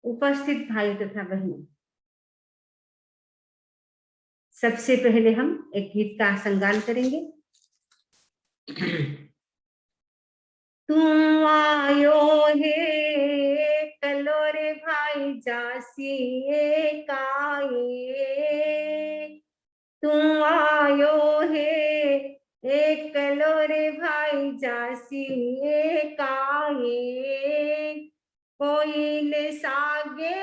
उपस्थित भाई तथा बहनों, सबसे पहले हम एक गीत का संगान करेंगे। तुम आयो हे कलोरे भाई जासी एकाए, तुम आयो हे एक कलोरे भाई जासी एकाए, कोई ले सागे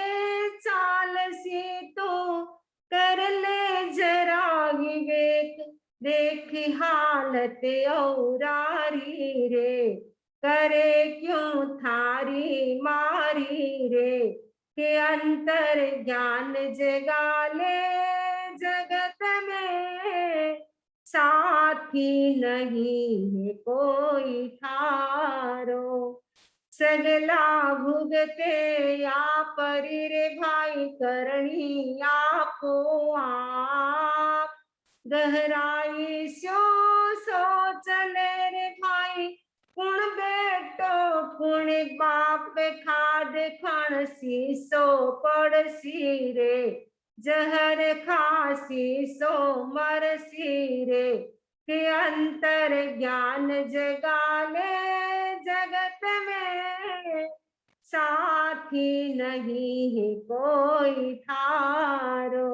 चाल से तो कर ले जरा विवेक, देखी हालत औरारी रे, करे क्यों थारी मारी रे, के अंतर ज्ञान जगा ले जगत में, साथी नहीं है कोई थारो, सगला भुगते या परी रे भाई करणी आपो आप, गहराई सो सोचले रे भाई, कुण बेटो कुण बाप खाद खान सी सो पड़सी रे, जहर खासी सो मरसी रे, के अंतर ज्ञान जगा ले जगत में, साथी नहीं है कोई थारो,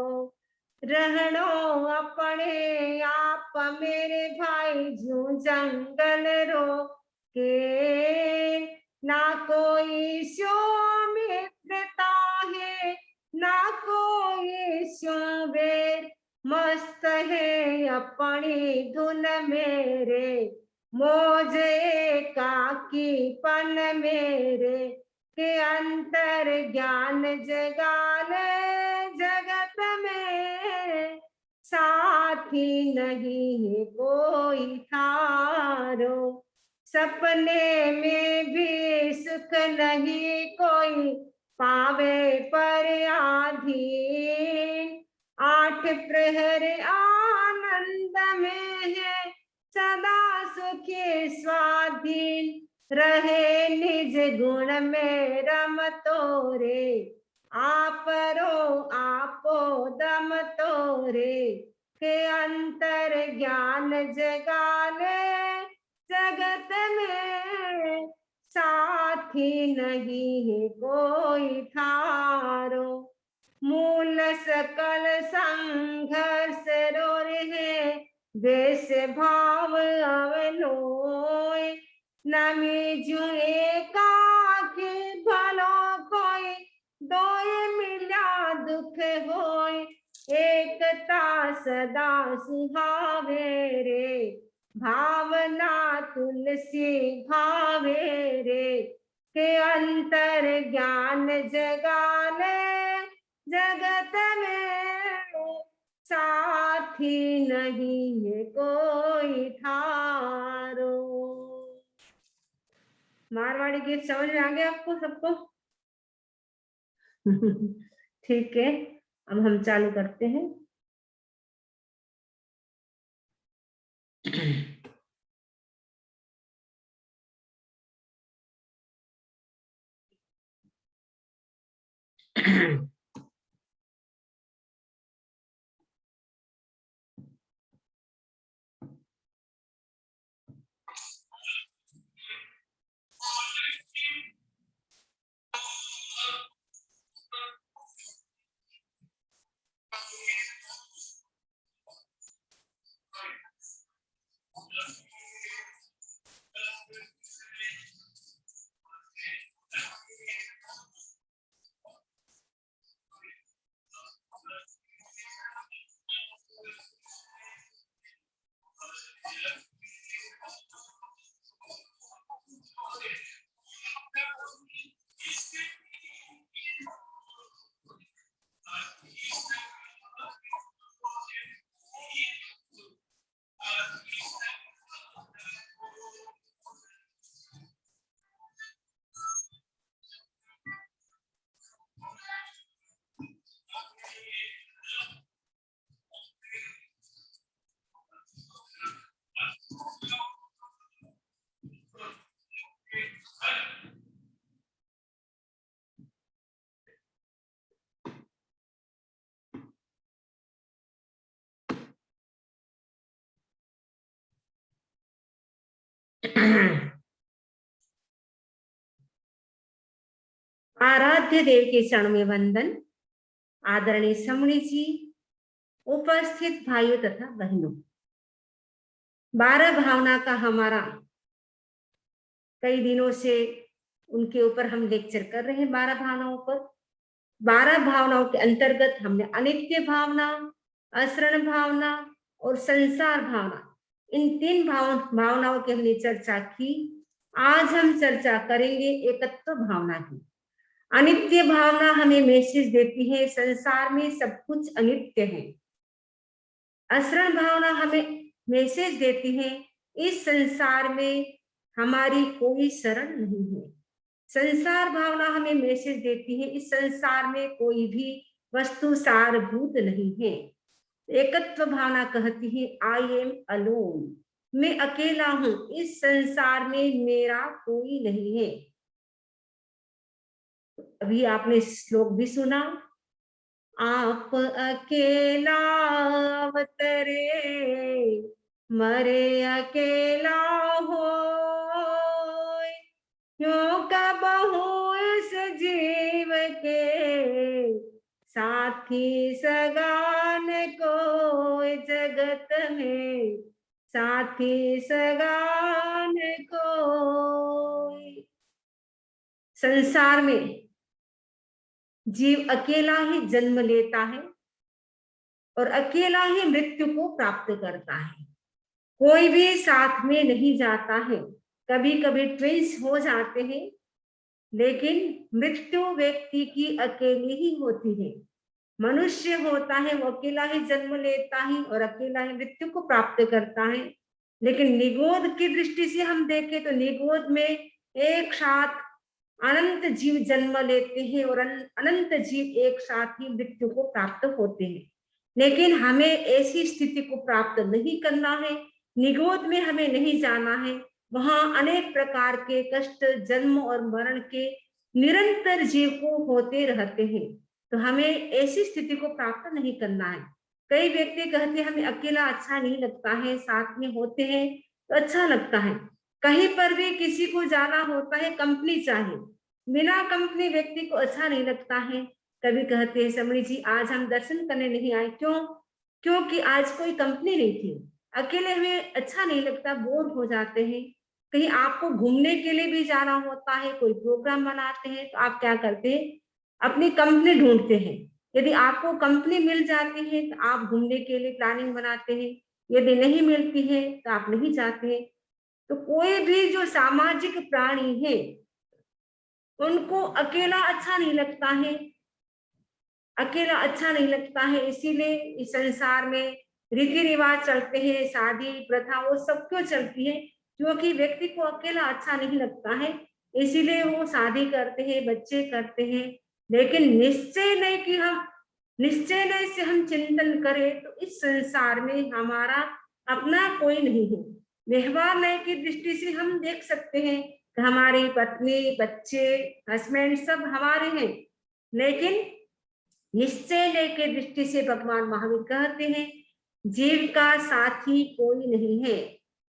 रहनो अपने आप मेरे भाई जू जंगल रो के, ना कोई शो मित्रता है ना कोई शो वेर, मस्त है अपनी धुन मेरे, मौज एकाकीपन मेरे, के अंतर ज्ञान जगा ले जगत में, साथी नहीं है कोई थारो, सपने में भी सुख नहीं कोई पावे पर आधीन, आठ प्रहर आनंद में है सदा सुखी स्वाधीन, रहे निज गुण में रम तोरे, आपरो आपो दम तोरे, के अंतर ज्ञान जगा ले जगत में, साथी नहीं है कोई थारो, मूल सकल संघर्ष रो रहे देश भाव अवलोय, नमी जुए काखे भलो कोई, दोए मिला दुख होय, एकता सदा सुहावे रे, भावना तुलसी भावे रे, के अंतर ज्ञान जगा ले जगत में, साथी नहीं है कोई थारो। मारवाड़ी गीत समझ में आ गया आपको सबको? ठीक है, अब हम चालू करते हैं। आराध्य देव के चरण में वंदन। आदरणीय समणी जी, उपस्थित भाइयों तथा बहनों, 12 भावना का हमारा कई दिनों से उनके ऊपर हम लेक्चर कर रहे हैं। 12 भावनाओं पर, 12 भावनाओं के अंतर्गत हमने अनित्य भावना, असरण भावना और संसार भावना, इन 3 भावनाओं की हमने चर्चा की। आज हम चर्चा करेंगे एकत्व भावना की। अनित्य भावना हमें मैसेज देती है संसार में सब कुछ अनित्य है। असरण भावना हमें मैसेज देती है इस संसार में हमारी कोई शरण नहीं है। संसार भावना हमें मैसेज देती है इस संसार में कोई भी वस्तु सारभूत नहीं है। एकत्व भावना कहती है आई एम अलोन, मैं अकेला हूं, इस संसार में मेरा कोई नहीं है। अभी आपने श्लोक भी सुना, आप अकेला अवतरे, मरे अकेला हो, क्यों कबहू इस जीव के साथी सगान को, जगत में साथी सगान को। संसार में जीव अकेला ही जन्म लेता है और अकेला ही मृत्यु को प्राप्त करता है। कोई भी साथ में नहीं जाता है। कभी कभी ट्विंस हो जाते हैं, लेकिन मृत्यु व्यक्ति की अकेली ही होती है। मनुष्य होता है वो अकेला ही जन्म लेता है और अकेला ही मृत्यु को प्राप्त करता है। लेकिन निगोद की दृष्टि से हम देखें तो निगोद में एक साथ अनंत जीव जन्म लेते हैं और अनंत जीव एक साथ ही मृत्यु को प्राप्त होते हैं। लेकिन हमें ऐसी स्थिति को प्राप्त नहीं करना है। निगोद में हमें नहीं जाना है। वहां अनेक प्रकार के कष्ट, जन्म और मरण के निरंतर जीव को होते रहते हैं। तो हमें ऐसी स्थिति को प्राप्त नहीं करना है। कई व्यक्ति कहते हैं हमें अकेला अच्छा नहीं लगता है, साथ में होते हैं तो अच्छा लगता है। कहीं पर भी किसी को जाना होता है, कंपनी चाहिए, बिना कंपनी व्यक्ति को अच्छा नहीं लगता है। कभी कहते हैं समणी जी आज हम दर्शन करने नहीं आए, क्यों? क्योंकि आज कोई कंपनी नहीं थी। अकेले हमें अच्छा नहीं लगता, बोर हो जाते हैं। कहीं आपको घूमने के लिए भी जाना होता है, कोई प्रोग्राम बनाते हैं, तो आप क्या करते हैं? अपनी कंपनी ढूंढते हैं। यदि आपको कंपनी मिल जाती है तो आप घूमने के लिए प्लानिंग बनाते हैं, यदि नहीं मिलती है तो आप नहीं जाते हैं। तो कोई भी जो सामाजिक प्राणी है उनको अकेला अच्छा नहीं लगता है। अकेला अच्छा नहीं लगता है, इसीलिए इस संसार में रीति रिवाज चलते हैं, शादी प्रथा वो सब क्यों चलती है? क्योंकि व्यक्ति को अकेला अच्छा नहीं लगता है, इसीलिए वो शादी करते हैं, बच्चे करते हैं। लेकिन निश्चय नहीं से हम चिंतन करें तो इस संसार में हमारा अपना कोई नहीं है। व्यवहार नय की दृष्टि से हम देख सकते हैं कि हमारी पत्नी, बच्चे, हस्बैंड सब हमारे हैं। लेकिन निश्चय नय के दृष्टि से भगवान महावीर कहते हैं जीव का साथी कोई नहीं है।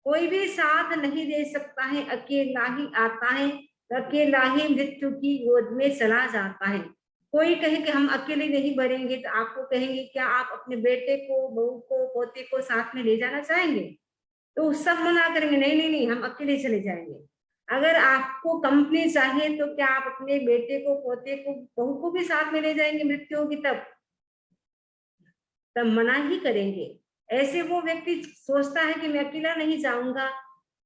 कोई भी साथ नहीं दे सकता है, अकेला ही आता है, अकेला ही मृत्यु की गोद में चला जाता है। कोई कहे कि हम अकेले नहीं मरेंगे तो आपको कहेंगे क्या आप अपने बेटे को, बहू को, पोते को साथ में ले जाना चाहेंगे? तो सब मना करेंगे, नहीं नहीं नहीं हम अकेले चले जाएंगे। अगर आपको कंपनी चाहिए तो क्या आप अपने बेटे को, पोते को, बहू को भी साथ में ले जाएंगे? मृत्यु होगी तब मना ही करेंगे। ऐसे वो व्यक्ति सोचता है कि मैं अकेला नहीं जाऊंगा,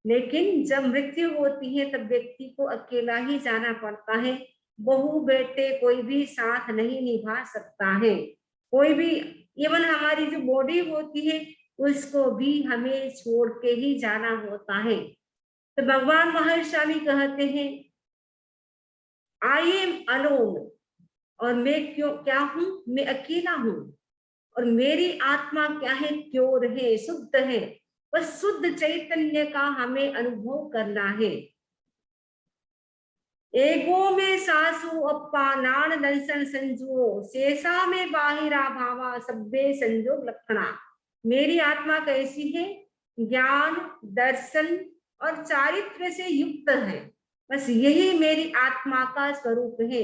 लेकिन जब मृत्यु होती है तब व्यक्ति को अकेला ही जाना पड़ता है। बहू बेटे कोई भी साथ नहीं निभा सकता है। कोई भी, इवन हमारी जो बॉडी होती है उसको भी हमें छोड़ के ही जाना होता है। तो भगवान महावीर स्वामी कहते हैं आई एम अलोन, और मैं क्या हूं? मैं अकेला हूं। और मेरी आत्मा क्या है? प्योर है, शुद्ध है। बस शुद्ध चैतन्य का हमें अनुभव करना है। एगो में सासु अप्पा नान दंसन संजुओ, शेषा में बाहिरा भावा सब्बे संजोग लक्षणा। मेरी आत्मा कैसी है? ज्ञान, दर्शन और चारित्र से युक्त है। बस यही मेरी आत्मा का स्वरूप है।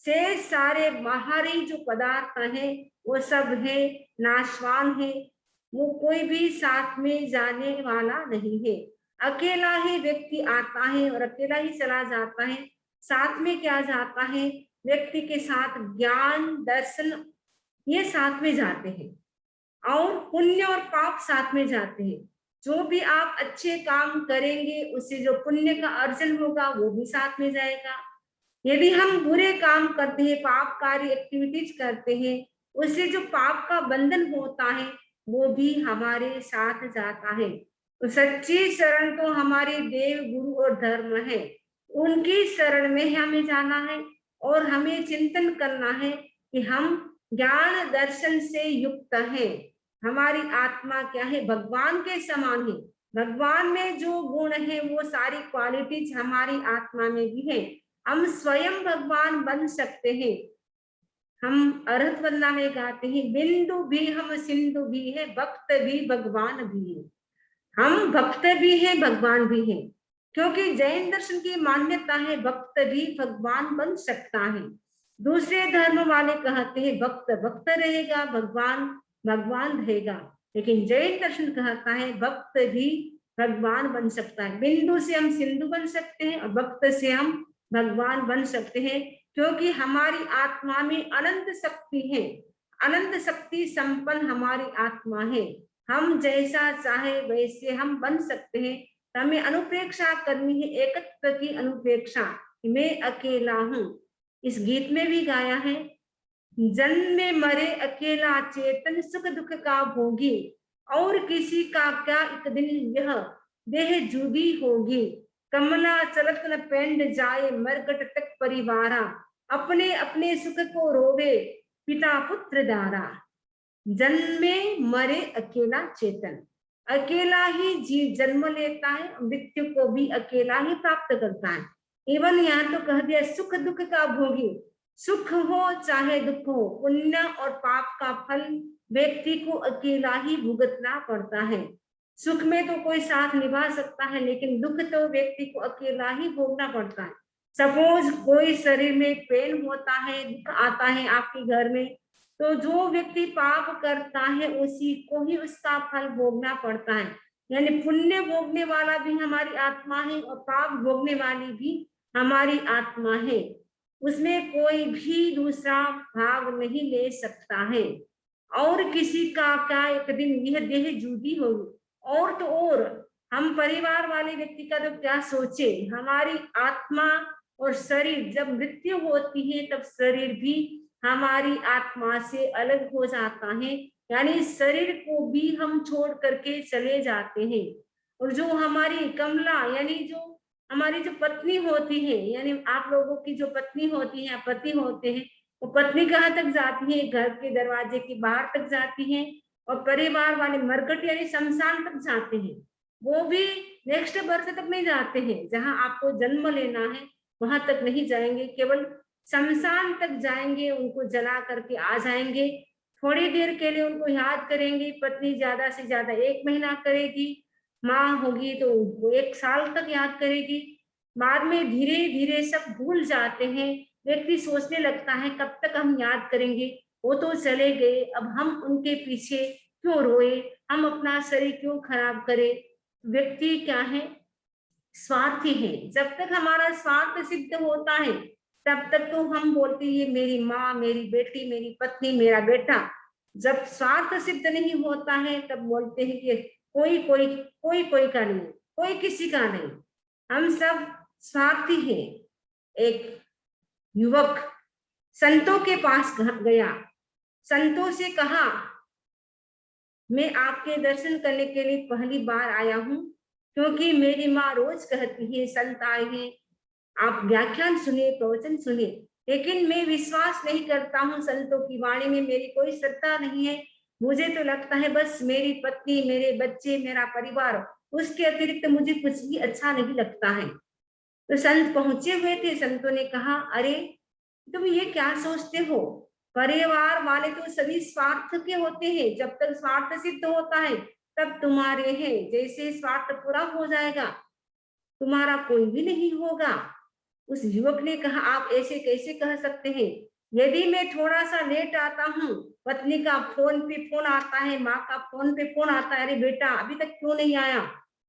शेष सारे बाहरी जो पदार्थ हैं वो सब है नाशवान है, वो कोई भी साथ में जाने वाला नहीं है। अकेला ही व्यक्ति आता है और अकेला ही चला जाता है। साथ में क्या जाता है? व्यक्ति के साथ ज्ञान दर्शन ये साथ में जाते हैं, और पुण्य और पाप साथ में जाते हैं। जो भी आप अच्छे काम करेंगे उससे जो पुण्य का अर्जन होगा वो भी साथ में जाएगा। यदि हम बुरे काम करते हैं, पापकारी एक्टिविटीज करते हैं, उससे जो पाप का बंधन होता है वो भी हमारे साथ जाता है। तो सच्ची शरण तो हमारे देव गुरु और धर्म है, उनकी शरण में हमें जाना है और हमें चिंतन करना है कि हम ज्ञान दर्शन से युक्त है। हमारी आत्मा क्या है? भगवान के समान है। भगवान में जो गुण है वो सारी क्वालिटीज हमारी आत्मा में भी है। हम स्वयं भगवान बन सकते हैं। हम अरहत वंदना में गाते हैं, बिंदु भी हम सिंधु भी है, भक्त भी भगवान भी है। हम भक्त भी हैं भगवान भी हैं, क्योंकि जैन दर्शन की मान्यता है भक्त भी भगवान बन सकता है। दूसरे धर्म वाले कहते हैं भक्त भक्त रहेगा, भगवान भगवान रहेगा, लेकिन जैन दर्शन कहता है भक्त भी भगवान बन सकता है। बिंदु से हम सिंधु बन सकते हैं और भक्त से हम भगवान बन सकते हैं, क्योंकि हमारी आत्मा में अनंत शक्ति है। अनंत शक्ति संपन्न हमारी आत्मा है। हम जैसा चाहे वैसे हम बन सकते हैं। हमें अनुप्रेक्षा करनी है, एकत्व की अनुप्रेक्षा। मैं अकेला हूँ, इस गीत में भी गाया है, जन्म में मरे अकेला चेतन, सुख दुख का भोगी, और किसी का क्या एक दिन यह देह जुदी होगी। कमला चलत न पेंड जाए, मरकट तक परिवारा, अपने अपने सुख को रोवे पिता पुत्र दारा। जन्मे मरे अकेला चेतन, अकेला ही जीव जन्म लेता है, मृत्यु को भी अकेला ही प्राप्त करता है। इवन यहाँ तो कह दिया सुख दुख का भोगी, सुख हो चाहे दुख हो, पुण्य और पाप का फल व्यक्ति को अकेला ही भुगतना पड़ता है। सुख में तो कोई साथ निभा सकता है, लेकिन दुख तो व्यक्ति को अकेला ही भोगना पड़ता है। सपोज कोई शरीर में पेन होता है, दुख आता है आपके घर में, तो जो व्यक्ति पाप करता है उसी को ही उसका फल भोगना पड़ता है। यानी पुण्य भोगने वाला भी हमारी आत्मा है और पाप भोगने वाली भी हमारी आत्मा है। उसमें कोई भी दूसरा भाग नहीं ले सकता है। और किसी का क्या एक दिन यह देह जुदी होगी, और तो और हम परिवार वाले व्यक्ति का तो क्या सोचे। हमारी आत्मा और शरीर जब मृत्यु होती है तब शरीर भी हमारी आत्मा से अलग हो जाता है, यानी शरीर को भी हम छोड़ करके चले जाते हैं। और जो हमारी कमला यानी जो हमारी जो पत्नी होती है, यानी आप लोगों की जो पत्नी होती है, पति होते हैं, वो पत्नी कहाँ तक जाती है? घर के दरवाजे के बाहर तक जाती है। और परिवार वाले मरकट यानी शमशान तक जाते हैं। वो भी नेक्स्ट बर्थ तक नहीं जाते हैं, जहां आपको जन्म लेना है वहां तक नहीं जाएंगे, केवल शमशान तक जाएंगे, उनको जला करके आ जाएंगे। थोड़ी देर के लिए उनको याद करेंगे, पत्नी ज्यादा से ज्यादा 1 महीना करेगी, माँ होगी तो उनको 1 साल तक याद करेगी। बाद में धीरे धीरे सब भूल जाते हैं। व्यक्ति सोचने लगता है कब तक हम याद करेंगे, वो तो चले गए, अब हम उनके पीछे क्यों रोए, हम अपना शरीर क्यों खराब करें। व्यक्ति क्या है? स्वार्थी है। जब तक हमारा स्वार्थ सिद्ध होता है तब तक तो हम बोलते हैं मेरी माँ, मेरी बेटी, मेरी पत्नी, मेरा बेटा। जब स्वार्थ सिद्ध नहीं होता है तब बोलते हैं कि कोई कोई कोई कोई का नहीं, कोई किसी का नहीं, हम सब स्वार्थी हैं। एक युवक संतों के पास गया, संतों से कहा मैं आपके दर्शन करने के लिए पहली बार आया हूँ, क्योंकि मेरी माँ रोज कहती है संत आए हैं, आप व्याख्यान सुनिए, प्रवचन सुनिए, लेकिन मैं विश्वास नहीं करता हूँ संतों की वाणी में, मेरी कोई श्रद्धा नहीं है। मुझे तो लगता है बस मेरी पत्नी, मेरे बच्चे, मेरा परिवार, उसके अतिरिक्त मुझे कुछ भी अच्छा नहीं लगता है। तो संत पहुंचे हुए थे, संतों ने कहा अरे तुम ये क्या सोचते हो, परिवार वाले तो सभी स्वार्थ के होते हैं, जब तक स्वार्थ सिद्ध होता है तब तुम्हारे हैं, जैसे स्वार्थ पूरा हो जाएगा तुम्हारा कोई भी नहीं होगा। उस युवक ने कहा, आप ऐसे कैसे कह सकते हैं? यदि मैं थोड़ा सा लेट आता हूँ, पत्नी का फोन पे फोन आता है, माँ का फोन पे फोन आता है, अरे बेटा अभी तक क्यों नहीं आया,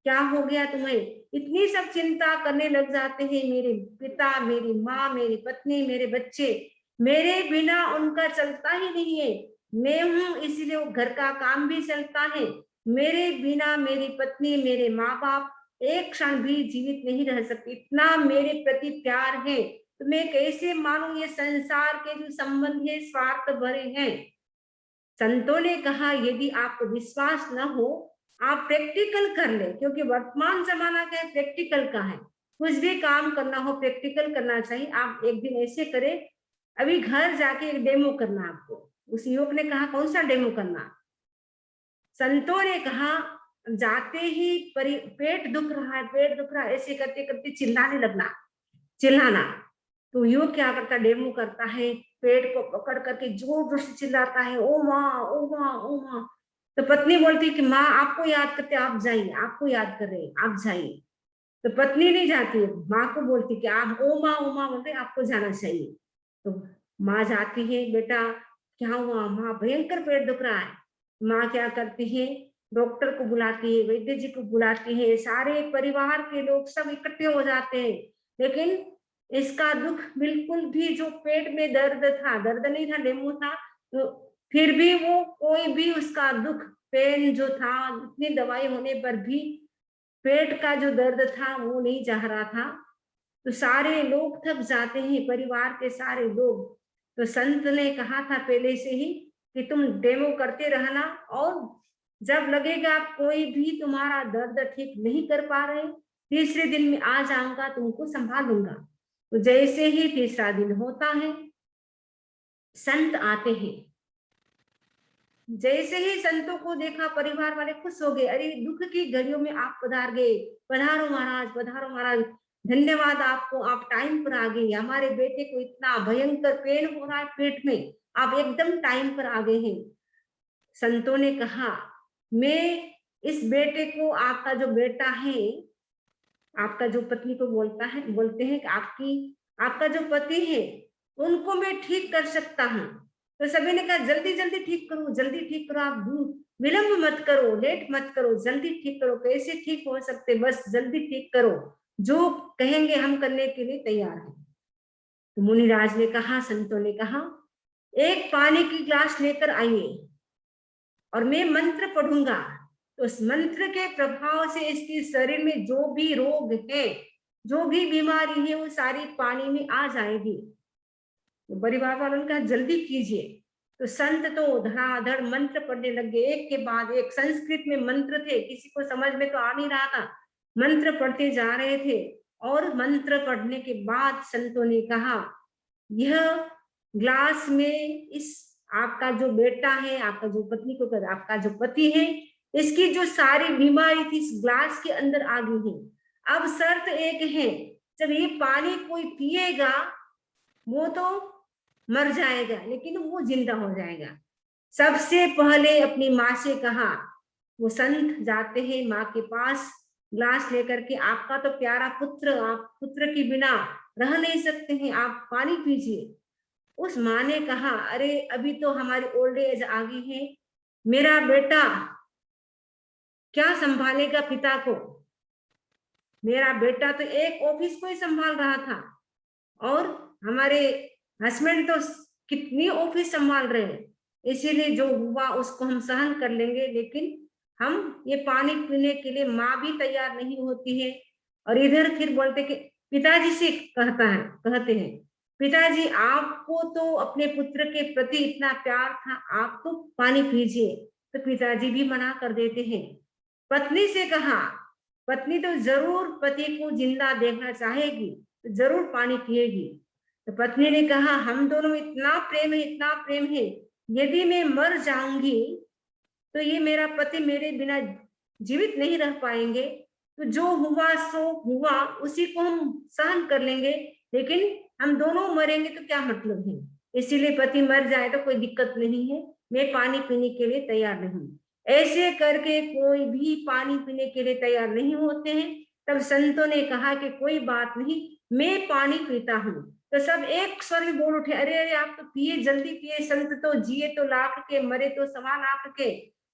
क्या हो गया तुम्हें? इतनी सब चिंता करने लग जाते हैं मेरे पिता, मेरी माँ, मेरी पत्नी, मेरे बच्चे। मेरे बिना उनका चलता ही नहीं है। मैं हूँ इसीलिए वो घर का काम भी चलता है। मेरे बिना मेरी पत्नी, मेरे माँ बाप एक क्षण भी जीवित नहीं रह सकती। इतना मेरे प्रति प्यार है, तो मैं कैसे मानूं ये संसार के जो संबंध है स्वार्थ भरे हैं। संतों ने कहा, यदि आपको विश्वास न हो, आप प्रैक्टिकल कर ले, क्योंकि वर्तमान जमाना क्या है, प्रैक्टिकल का है। कुछ भी काम करना हो प्रैक्टिकल करना चाहिए। आप एक दिन ऐसे करें, अभी घर जाके एक डेमो करना आपको। उस युवक ने कहा, कौन सा डेमो करना? संतों ने कहा, जाते ही पेट दुख रहा है, पेट दुख रहा है, ऐसे करते करते चिल्लाने लगना, चिल्लाना। तो युवक क्या करता, डेमो करता है, पेट को पकड़ करके जोर जोर से चिल्लाता है, ओ माँ, ओ माँ, ओ माँ। तो पत्नी बोलती कि माँ आपको याद करते, आप जाइए, आपको याद कर रहे हैं, आप जाइए। तो पत्नी नहीं जाती, माँ को बोलती कि आप ओ माँ बोलते, आपको जाना चाहिए। तो माँ जाती है, बेटा क्या हुआ? माँ भयंकर पेट दुख रहा है। माँ क्या करती है, डॉक्टर को बुलाती है, वैद्य जी को बुलाती है, सारे परिवार के लोग सब इकट्ठे हो जाते हैं। लेकिन इसका दुख बिल्कुल भी, जो पेट में दर्द था, दर्द नहीं था, डेंगू था, तो फिर भी वो कोई भी उसका दुख, पेन जो था, इतनी दवाई होने पर भी पेट का जो दर्द था वो नहीं जा रहा था। तो सारे लोग थक जाते हैं, परिवार के सारे लोग। तो संत ने कहा था पहले से ही कि तुम डेमो करते रहना, और जब लगेगा कोई भी तुम्हारा दर्द ठीक नहीं कर पा रहे, तीसरे दिन में आ जाऊंगा, तुमको संभालूंगा। तो जैसे ही तीसरा दिन होता है, संत आते हैं। जैसे ही संतों को देखा, परिवार वाले खुश हो गए, अरे दुख की घड़ियों में आप पधार गए, पधारो महाराज, पधारो महाराज, धन्यवाद आपको, आप टाइम पर आ गए। हमारे बेटे को इतना भयंकर पेन हो रहा है पेट में, आप एकदम टाइम पर आ गए हैं। संतों ने कहा, मैं इस बेटे को, आपका जो बेटा है, आपका जो पत्नी को बोलते हैं कि आपका जो पति है, उनको मैं ठीक कर सकता हूँ। तो सभी ने कहा, जल्दी जल्दी ठीक करो, जल्दी ठीक करो, आप विलंब मत करो, लेट मत करो, जल्दी ठीक करो। कैसे ठीक हो सकते, बस जल्दी ठीक करो, जो कहेंगे हम करने के लिए तैयार हैं। तो मुनिराज ने कहा, संतों ने कहा, एक पानी की ग्लास लेकर आइए और मैं मंत्र पढ़ूंगा, तो उस मंत्र के प्रभाव से इसके शरीर में जो भी रोग है, जो भी बीमारी है, वो सारी पानी में आ जाएगी। तो परिवार वालों ने कहा, जल्दी कीजिए। तो संत तो धड़ाधड़ मंत्र पढ़ने लग गए, एक के बाद एक। संस्कृत में मंत्र थे, किसी को समझ में तो आ नहीं रहा था, मंत्र पढ़ते जा रहे थे। और मंत्र पढ़ने के बाद संतों ने कहा, यह ग्लास में इस आपका जो बेटा है, आपका जो पत्नी को, आपका जो पति है, इसकी जो सारी बीमारी थी इस ग्लास के अंदर आ गई है। अब शर्त एक है, जब ये पानी कोई पिएगा, वो तो मर जाएगा, लेकिन वो जिंदा हो जाएगा। सबसे पहले अपनी माँ से कहा, वो संत जाते हैं माँ के पास, ग्लास लेकर के, आपका तो प्यारा पुत्र, आप पुत्र के बिना रह नहीं सकते हैं, आप पानी पीजिए। उस माँ ने कहा, अरे अभी तो हमारी ओल्ड एज आ गई है, मेरा बेटा क्या संभालेगा पिता को? मेरा बेटा तो एक ऑफिस को ही संभाल रहा था, और हमारे हस्बैंड तो कितनी ऑफिस संभाल रहे हैं, इसीलिए जो हुआ उसको हम सहन कर लेंगे, लेकिन हम ये पानी पीने के लिए माँ भी तैयार नहीं होती है। और इधर फिर बोलते कि पिताजी से कहते हैं, पिताजी आपको तो अपने पुत्र के प्रति इतना प्यार था, आप तो पानी पीजिए। तो पिताजी भी मना कर देते हैं। पत्नी से कहा, पत्नी तो जरूर पति को जिंदा देखना चाहेगी, तो जरूर पानी पिएगी। तो पत्नी ने कहा, हम दोनों में इतना प्रेम है, इतना प्रेम है, यदि मैं मर जाऊंगी तो ये मेरा पति मेरे बिना जीवित नहीं रह पाएंगे। तो जो हुआ सो हुआ, उसी को हम सहन कर लेंगे, लेकिन हम दोनों मरेंगे तो क्या मतलब है। इसीलिए पति मर जाए तो कोई दिक्कत नहीं है, मैं पानी पीने के लिए तैयार नहीं। ऐसे करके कोई भी पानी पीने के लिए तैयार नहीं होते हैं। तब संतों ने कहा कि कोई बात नहीं, मैं पानी पीता हूँ। तो सब एक स्वर में बोल उठे, अरे अरे आप तो पिए, जल्दी पिए, संत तो जिए तो लाख के, मरे तो 1.25 लाख के।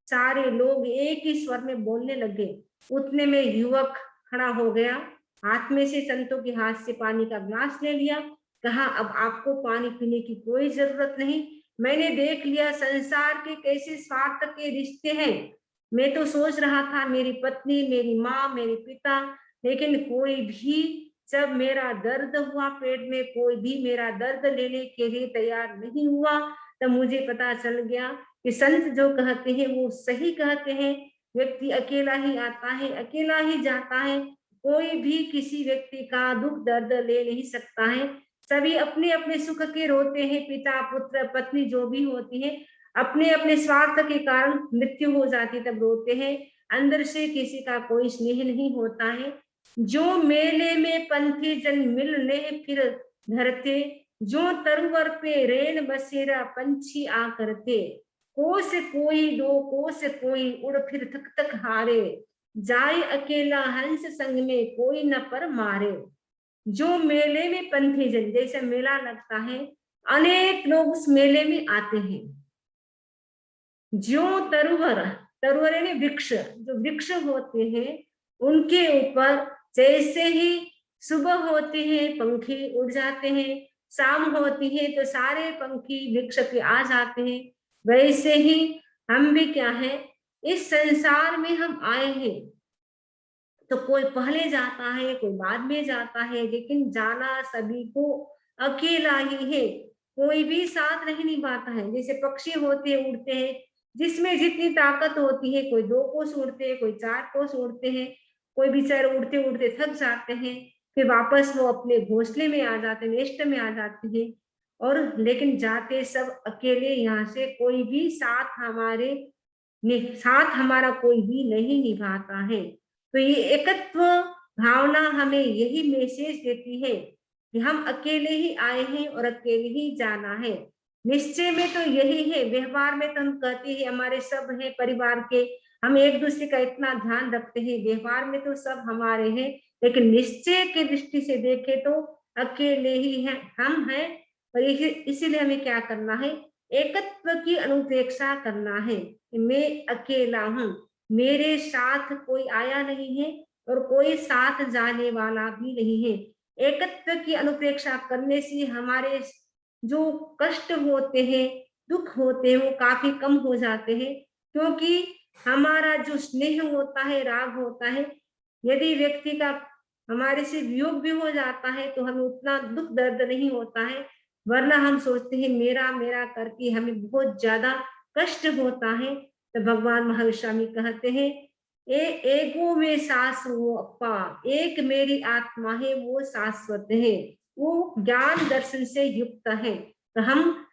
सारे लोग एक ही स्वर में बोलने लगे। उतने में युवक खड़ा हो गया, हाथ में से संतों के हाथ से पानी का ग्लास ले लिया, कहा अब आपको पानी पीने की कोई जरूरत नहीं, मैंने देख लिया संसार के कैसे स्वार्थ के रिश्ते हैं। मैं तो सोच रहा था मेरी पत्नी, मेरी माँ, मेरे पिता, लेकिन कोई भी, जब मेरा दर्द हुआ पेट में, कोई भी मेरा दर्द लेने के लिए तैयार नहीं हुआ, तब मुझे पता चल गया कि संत जो कहते हैं वो सही कहते हैं। व्यक्ति अकेला ही आता है, अकेला ही जाता है, कोई भी किसी व्यक्ति का दुख दर्द ले नहीं सकता है। सभी अपने अपने सुख के रोते हैं, पिता पुत्र पत्नी जो भी होती है, अपने अपने स्वार्थ के कारण मृत्यु हो जाती तब रोते हैं, अंदर से किसी का कोई स्नेह नहीं होता है। जो मेले में पंथी जन मिलने फिर धरते, जो तरवर पे रेन बसेरा पंछी आ करते, कोस कोई दो कोस कोई उड़ फिर थक थक हारे, जाए अकेला हंस संग में कोई न पर मारे। जो मेले में पंथी जन, जैसे मेला लगता है, अनेक लोग उस मेले में आते हैं। जो तरुवर, तरुवर यानी वृक्ष, जो वृक्ष होते हैं उनके ऊपर जैसे ही सुबह होती है पंखी उड़ जाते हैं, शाम होती है तो सारे पंखी वृक्ष पे आ जाते हैं, वैसे ही हम भी क्या है, इस संसार में हम आए हैं तो कोई पहले जाता है कोई बाद में जाता है, लेकिन जाना सभी को अकेला ही है, कोई भी साथ नहीं निभाता है। जैसे पक्षी होते हैं उड़ते हैं, जिसमें जितनी ताकत होती है, कोई 2 कोस उड़ते हैं, कोई 4 कोस उड़ते हैं, कोई बेचारे उड़ते उड़ते थक जाते हैं, फिर वापस वो अपने घोंसले में आ जाते हैं, नेस्ट में आ जाते हैं, और लेकिन जाते सब अकेले यहाँ से, कोई भी साथ हमारा कोई भी नहीं निभाता है। तो ये एकत्व भावना हमें यही मैसेज देती है कि हम अकेले ही आए हैं और अकेले ही जाना है। निश्चय में तो यही है, व्यवहार में तो हम कहते हैं हमारे सब हैं परिवार के, हम एक दूसरे का इतना ध्यान रखते हैं, व्यवहार में तो सब हमारे हैं, लेकिन निश्चय की दृष्टि से देखें तो अकेले ही हैं, हम हैं। और इसीलिए हमें क्या करना है, एकत्व की अनुपेक्षा करना है। मैं अकेला हूँ, मेरे साथ कोई आया नहीं है और कोई साथ जाने वाला भी नहीं है। एकत्व की अनुपेक्षा करने से हमारे जो कष्ट होते हैं, दुख होते हैं, वो काफी कम हो जाते हैं, क्योंकि हमारा जो स्नेह होता है, राग होता है, यदि व्यक्ति का हमारे से वियोग भी हो जाता है तो हमें उतना दुख दर्द नहीं होता है, वरना हम सोचते हैं मेरा मेरा करके हमें बहुत ज्यादा कष्ट होता है। तो भगवान महावीर स्वामी कहते हैं, एगो में सास वो अप्पा, एक मेरी आत्मा है वो शाश्वत है, वो ज्ञान दर्शन से युक्त है। तो हम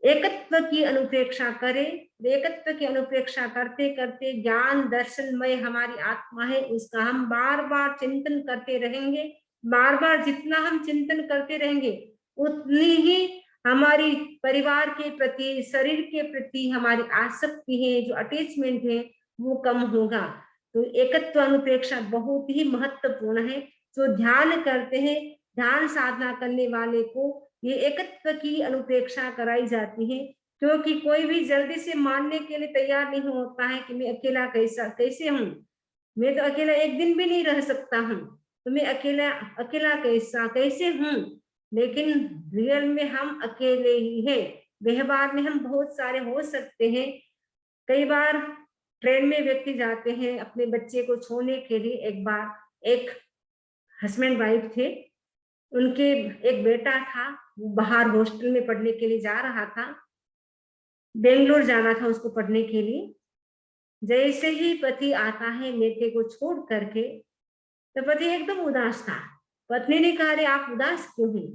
एकत्व की अनुपेक्षा करें, एकत्व की अनुपेक्षा करते करते ज्ञान दर्शनमय हमारी आत्मा है, उसका हम बार बार चिंतन करते रहेंगे। बार बार जितना हम चिंतन करते रहेंगे उतनी ही हमारी परिवार के प्रति, शरीर के प्रति हमारी आसक्ति है, जो अटैचमेंट है, वो कम होगा। तो एकत्व अनुपेक्षा बहुत ही महत्वपूर्ण है। जो ध्यान करते हैं, ध्यान साधना करने वाले को ये एकत्व की अनुपेक्षा कराई जाती है, क्योंकि कोई भी जल्दी से मानने के लिए तैयार नहीं होता है कि मैं अकेला कैसे हूँ, मैं तो अकेला एक दिन भी नहीं रह सकता हूँ, तो मैं अकेला अकेला कैसे हूँ। लेकिन रियल में हम अकेले ही हैं। व्यवहार में हम बहुत सारे हो सकते हैं। कई बार ट्रेन में व्यक्ति जाते हैं अपने बच्चे को छोड़ने के लिए। एक बार एक हस्बैंड वाइफ थे, उनके एक बेटा था, वो बाहर हॉस्टल में पढ़ने के लिए जा रहा था, बेंगलोर जाना था उसको पढ़ने के लिए। जैसे ही पति आता है बेटे को छोड़ करके, तो पति एकदम उदास था। पत्नी ने कहा, अरे आप उदास क्यों हैं?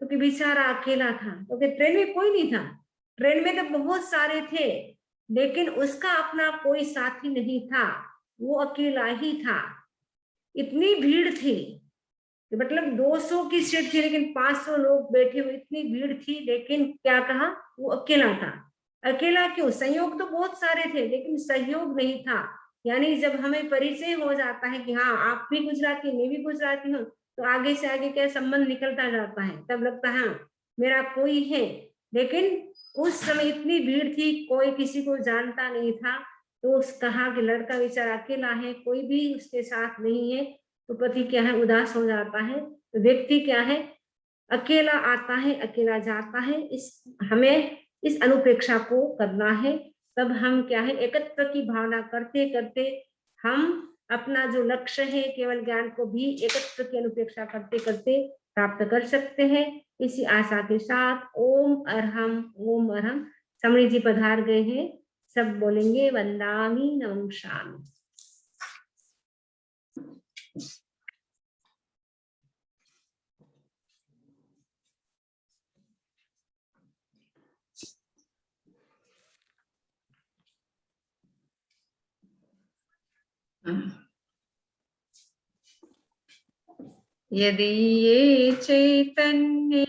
तो कि बेचारा अकेला था। तो कि ट्रेन में कोई नहीं था, ट्रेन में तो बहुत सारे थे, लेकिन उसका अपना कोई साथी नहीं था, वो अकेला ही था। इतनी भीड़ थी, मतलब 200 की सीट थी लेकिन 500 लोग बैठे हुए, इतनी भीड़ थी, लेकिन क्या कहा, वो अकेला था। अकेला क्यों? संयोग तो बहुत सारे थे लेकिन सहयोग नहीं था। यानी जब हमें परिचय हो जाता है कि हाँ आप भी गुजराती, मैं भी गुजराती हूँ, तो आगे से आगे क्या संबंध निकलता जाता है, तब लगता है हाँ मेरा कोई है। लेकिन उस समय इतनी भीड़ थी, कोई किसी को जानता नहीं था, तो उस कहा कि लड़का बेचारा अकेला है, कोई भी उसके साथ नहीं है, तो पति क्या है उदास हो जाता है। तो व्यक्ति क्या है, अकेला आता है अकेला जाता है, इस हमें इस अनुप्रेक्षा को करना है। तब हम क्या है एकत्व की भावना करते करते हम अपना जो लक्ष्य है केवल ज्ञान को भी एकत्व की अनुप्रेक्षा करते करते प्राप्त कर सकते हैं। इसी आशा के साथ ओम अरहम समणी जी पधार गए हैं, सब बोलेंगे वंदामि नमस्यामि। यदि ये चैतन्ये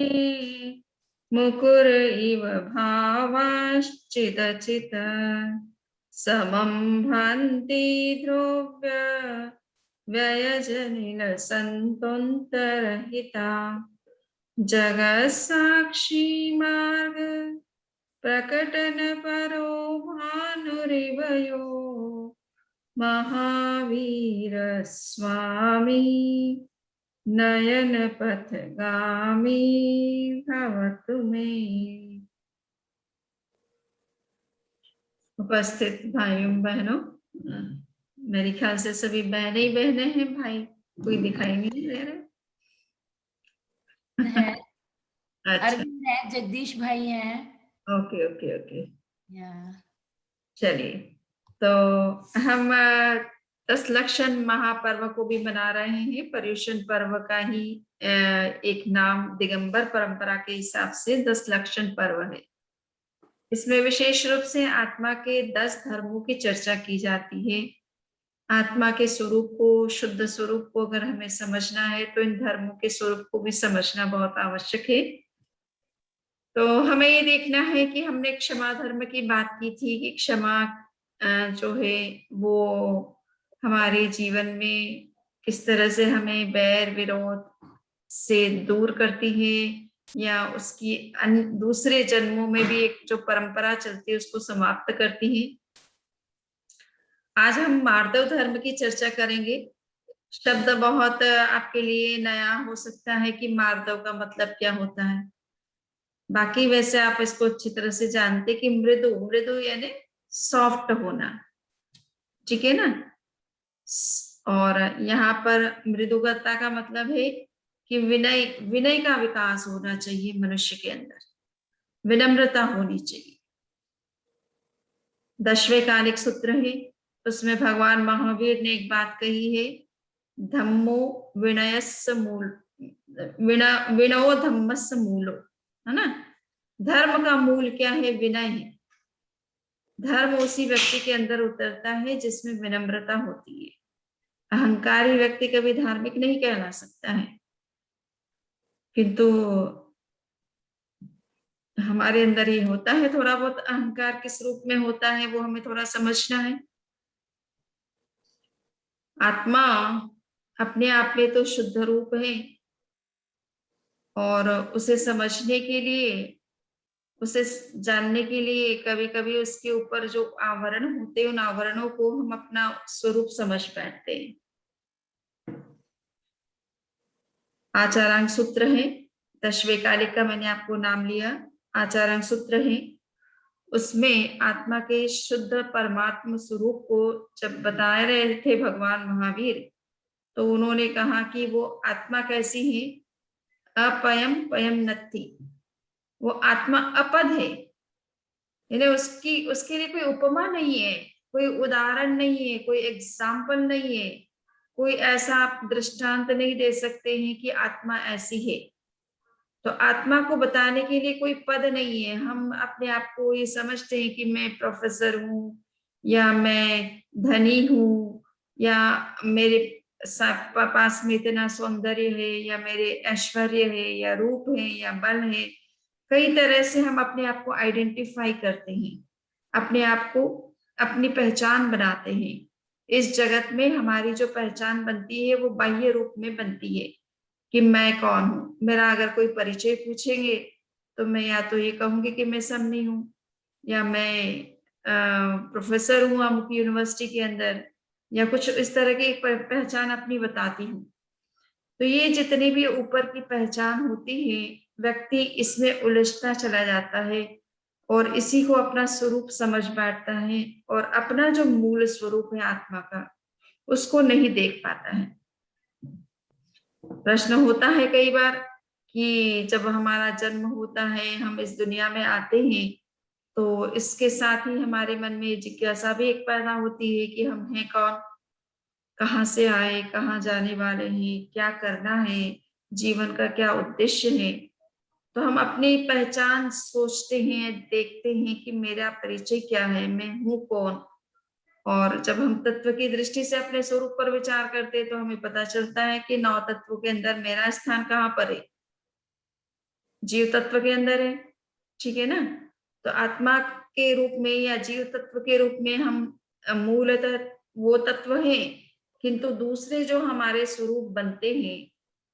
मुकुर इव भावाश्चिदचित समं भान्ति ध्रुव्य व्ययजनिलसन्तोऽन्तरहिता जगत्साक्षी मार्ग प्रकटन परो भानुरिव यो महावीर स्वामी नयन पथगामी भवतु मे। उपस्थित भाइयों बहनों, मेरे ख्याल से सभी बहनें ही बहनें हैं, भाई कोई दिखाई नहीं दे रहे है। अच्छा, अरविंद है, जगदीश भाई हैं। ओके ओके ओके, या चलिए तो हम 10 लक्षण महापर्व को भी मना रहे हैं। पर्युषण पर्व का ही एक नाम दिगंबर परंपरा के हिसाब से 10 लक्षण पर्व है। इसमें विशेष रूप से आत्मा के 10 धर्मों की चर्चा की जाती है। आत्मा के स्वरूप को, शुद्ध स्वरूप को अगर हमें समझना है तो इन धर्मों के स्वरूप को भी समझना बहुत आवश्यक है। तो हमें ये देखना है कि हमने क्षमा धर्म की बात की थी कि क्षमा जो है वो हमारे जीवन में किस तरह से हमें बैर विरोध से दूर करती है, या उसकी दूसरे जन्मों में भी एक जो परंपरा चलती है उसको समाप्त करती है। आज हम मार्दव धर्म की चर्चा करेंगे। शब्द बहुत आपके लिए नया हो सकता है कि मार्दव का मतलब क्या होता है। बाकी वैसे आप इसको अच्छी तरह से जानते कि मृदु, मृदु यानी सॉफ्ट होना, ठीक है ना। और यहाँ पर मृदुगता का मतलब है कि विनय, विनय का विकास होना चाहिए मनुष्य के अंदर, विनम्रता होनी चाहिए। 10वें कालिक सूत्र है, उसमें भगवान महावीर ने एक बात कही है, धम्मो विनयस्य मूल, विनयो धम्मस्य मूलो, है ना। धर्म का मूल क्या है? विनय है। धर्म उसी व्यक्ति के अंदर उतरता है जिसमें विनम्रता होती है। अहंकारी व्यक्ति कभी धार्मिक नहीं कहला सकता है, किंतु हमारे अंदर ही होता है थोड़ा बहुत। अहंकार किस रूप में होता है वो हमें थोड़ा समझना है। आत्मा अपने आप में तो शुद्ध रूप है, और उसे समझने के लिए, उसे जानने के लिए कभी कभी उसके ऊपर जो आवरण होते हैं उन आवरणों को हम अपना स्वरूप समझ बैठते हैं। आचारांग सूत्र है, 10वें कालिक का मैंने आपको नाम लिया। आचारांग सूत्र है, उसमें आत्मा के शुद्ध परमात्म स्वरूप को जब बता रहे थे भगवान महावीर, तो उन्होंने कहा कि वो आत्मा कैसी है, अपयम पयम नत्थी, वो आत्मा अपद है, यानी उसकी, उसके लिए कोई उपमा नहीं है, कोई उदाहरण नहीं है, कोई एग्जाम्पल नहीं है, कोई ऐसा आप दृष्टांत नहीं दे सकते हैं कि आत्मा ऐसी है। तो आत्मा को बताने के लिए कोई पद नहीं है। हम अपने आप को ये समझते हैं कि मैं प्रोफेसर हूँ, या मैं धनी हूँ, या मेरे पास में इतना सौंदर्य है, या मेरे ऐश्वर्य है, या रूप है, या बल है। कई तरह से हम अपने आप को आइडेंटिफाई करते हैं, अपने आप को अपनी पहचान बनाते हैं। इस जगत में हमारी जो पहचान बनती है वो बाह्य रूप में बनती है कि मैं कौन हूँ। मेरा अगर कोई परिचय पूछेंगे तो मैं या तो ये कहूंगी कि मैं समनी हूँ, या मैं प्रोफेसर हूँ अमुक यूनिवर्सिटी के अंदर, या कुछ इस तरह की पहचान अपनी बताती हूँ। तो ये जितनी भी ऊपर की पहचान होती है, व्यक्ति इसमें उलझता चला जाता है और इसी को अपना स्वरूप समझ बैठता है, और अपना जो मूल स्वरूप है आत्मा का, उसको नहीं देख पाता है। प्रश्न होता है कई बार कि जब हमारा जन्म होता है, हम इस दुनिया में आते हैं, तो इसके साथ ही हमारे मन में जिज्ञासा भी एक पैदा होती है कि हम हैं कौन, कहाँ से आए, कहाँ जाने वाले हैं, क्या करना है, जीवन का क्या उद्देश्य है। तो हम अपनी पहचान सोचते हैं, देखते हैं कि मेरा परिचय क्या है, मैं हूँ कौन। और जब हम तत्व की दृष्टि से अपने स्वरूप पर विचार करते हैं तो हमें पता चलता है कि 9 तत्वों के अंदर मेरा स्थान कहाँ पर है, जीव तत्व के अंदर है। ठीक है ना। तो आत्मा के रूप में या जीव तत्व के रूप में हम मूलतः वो तत्व है, किंतु दूसरे जो हमारे स्वरूप बनते हैं,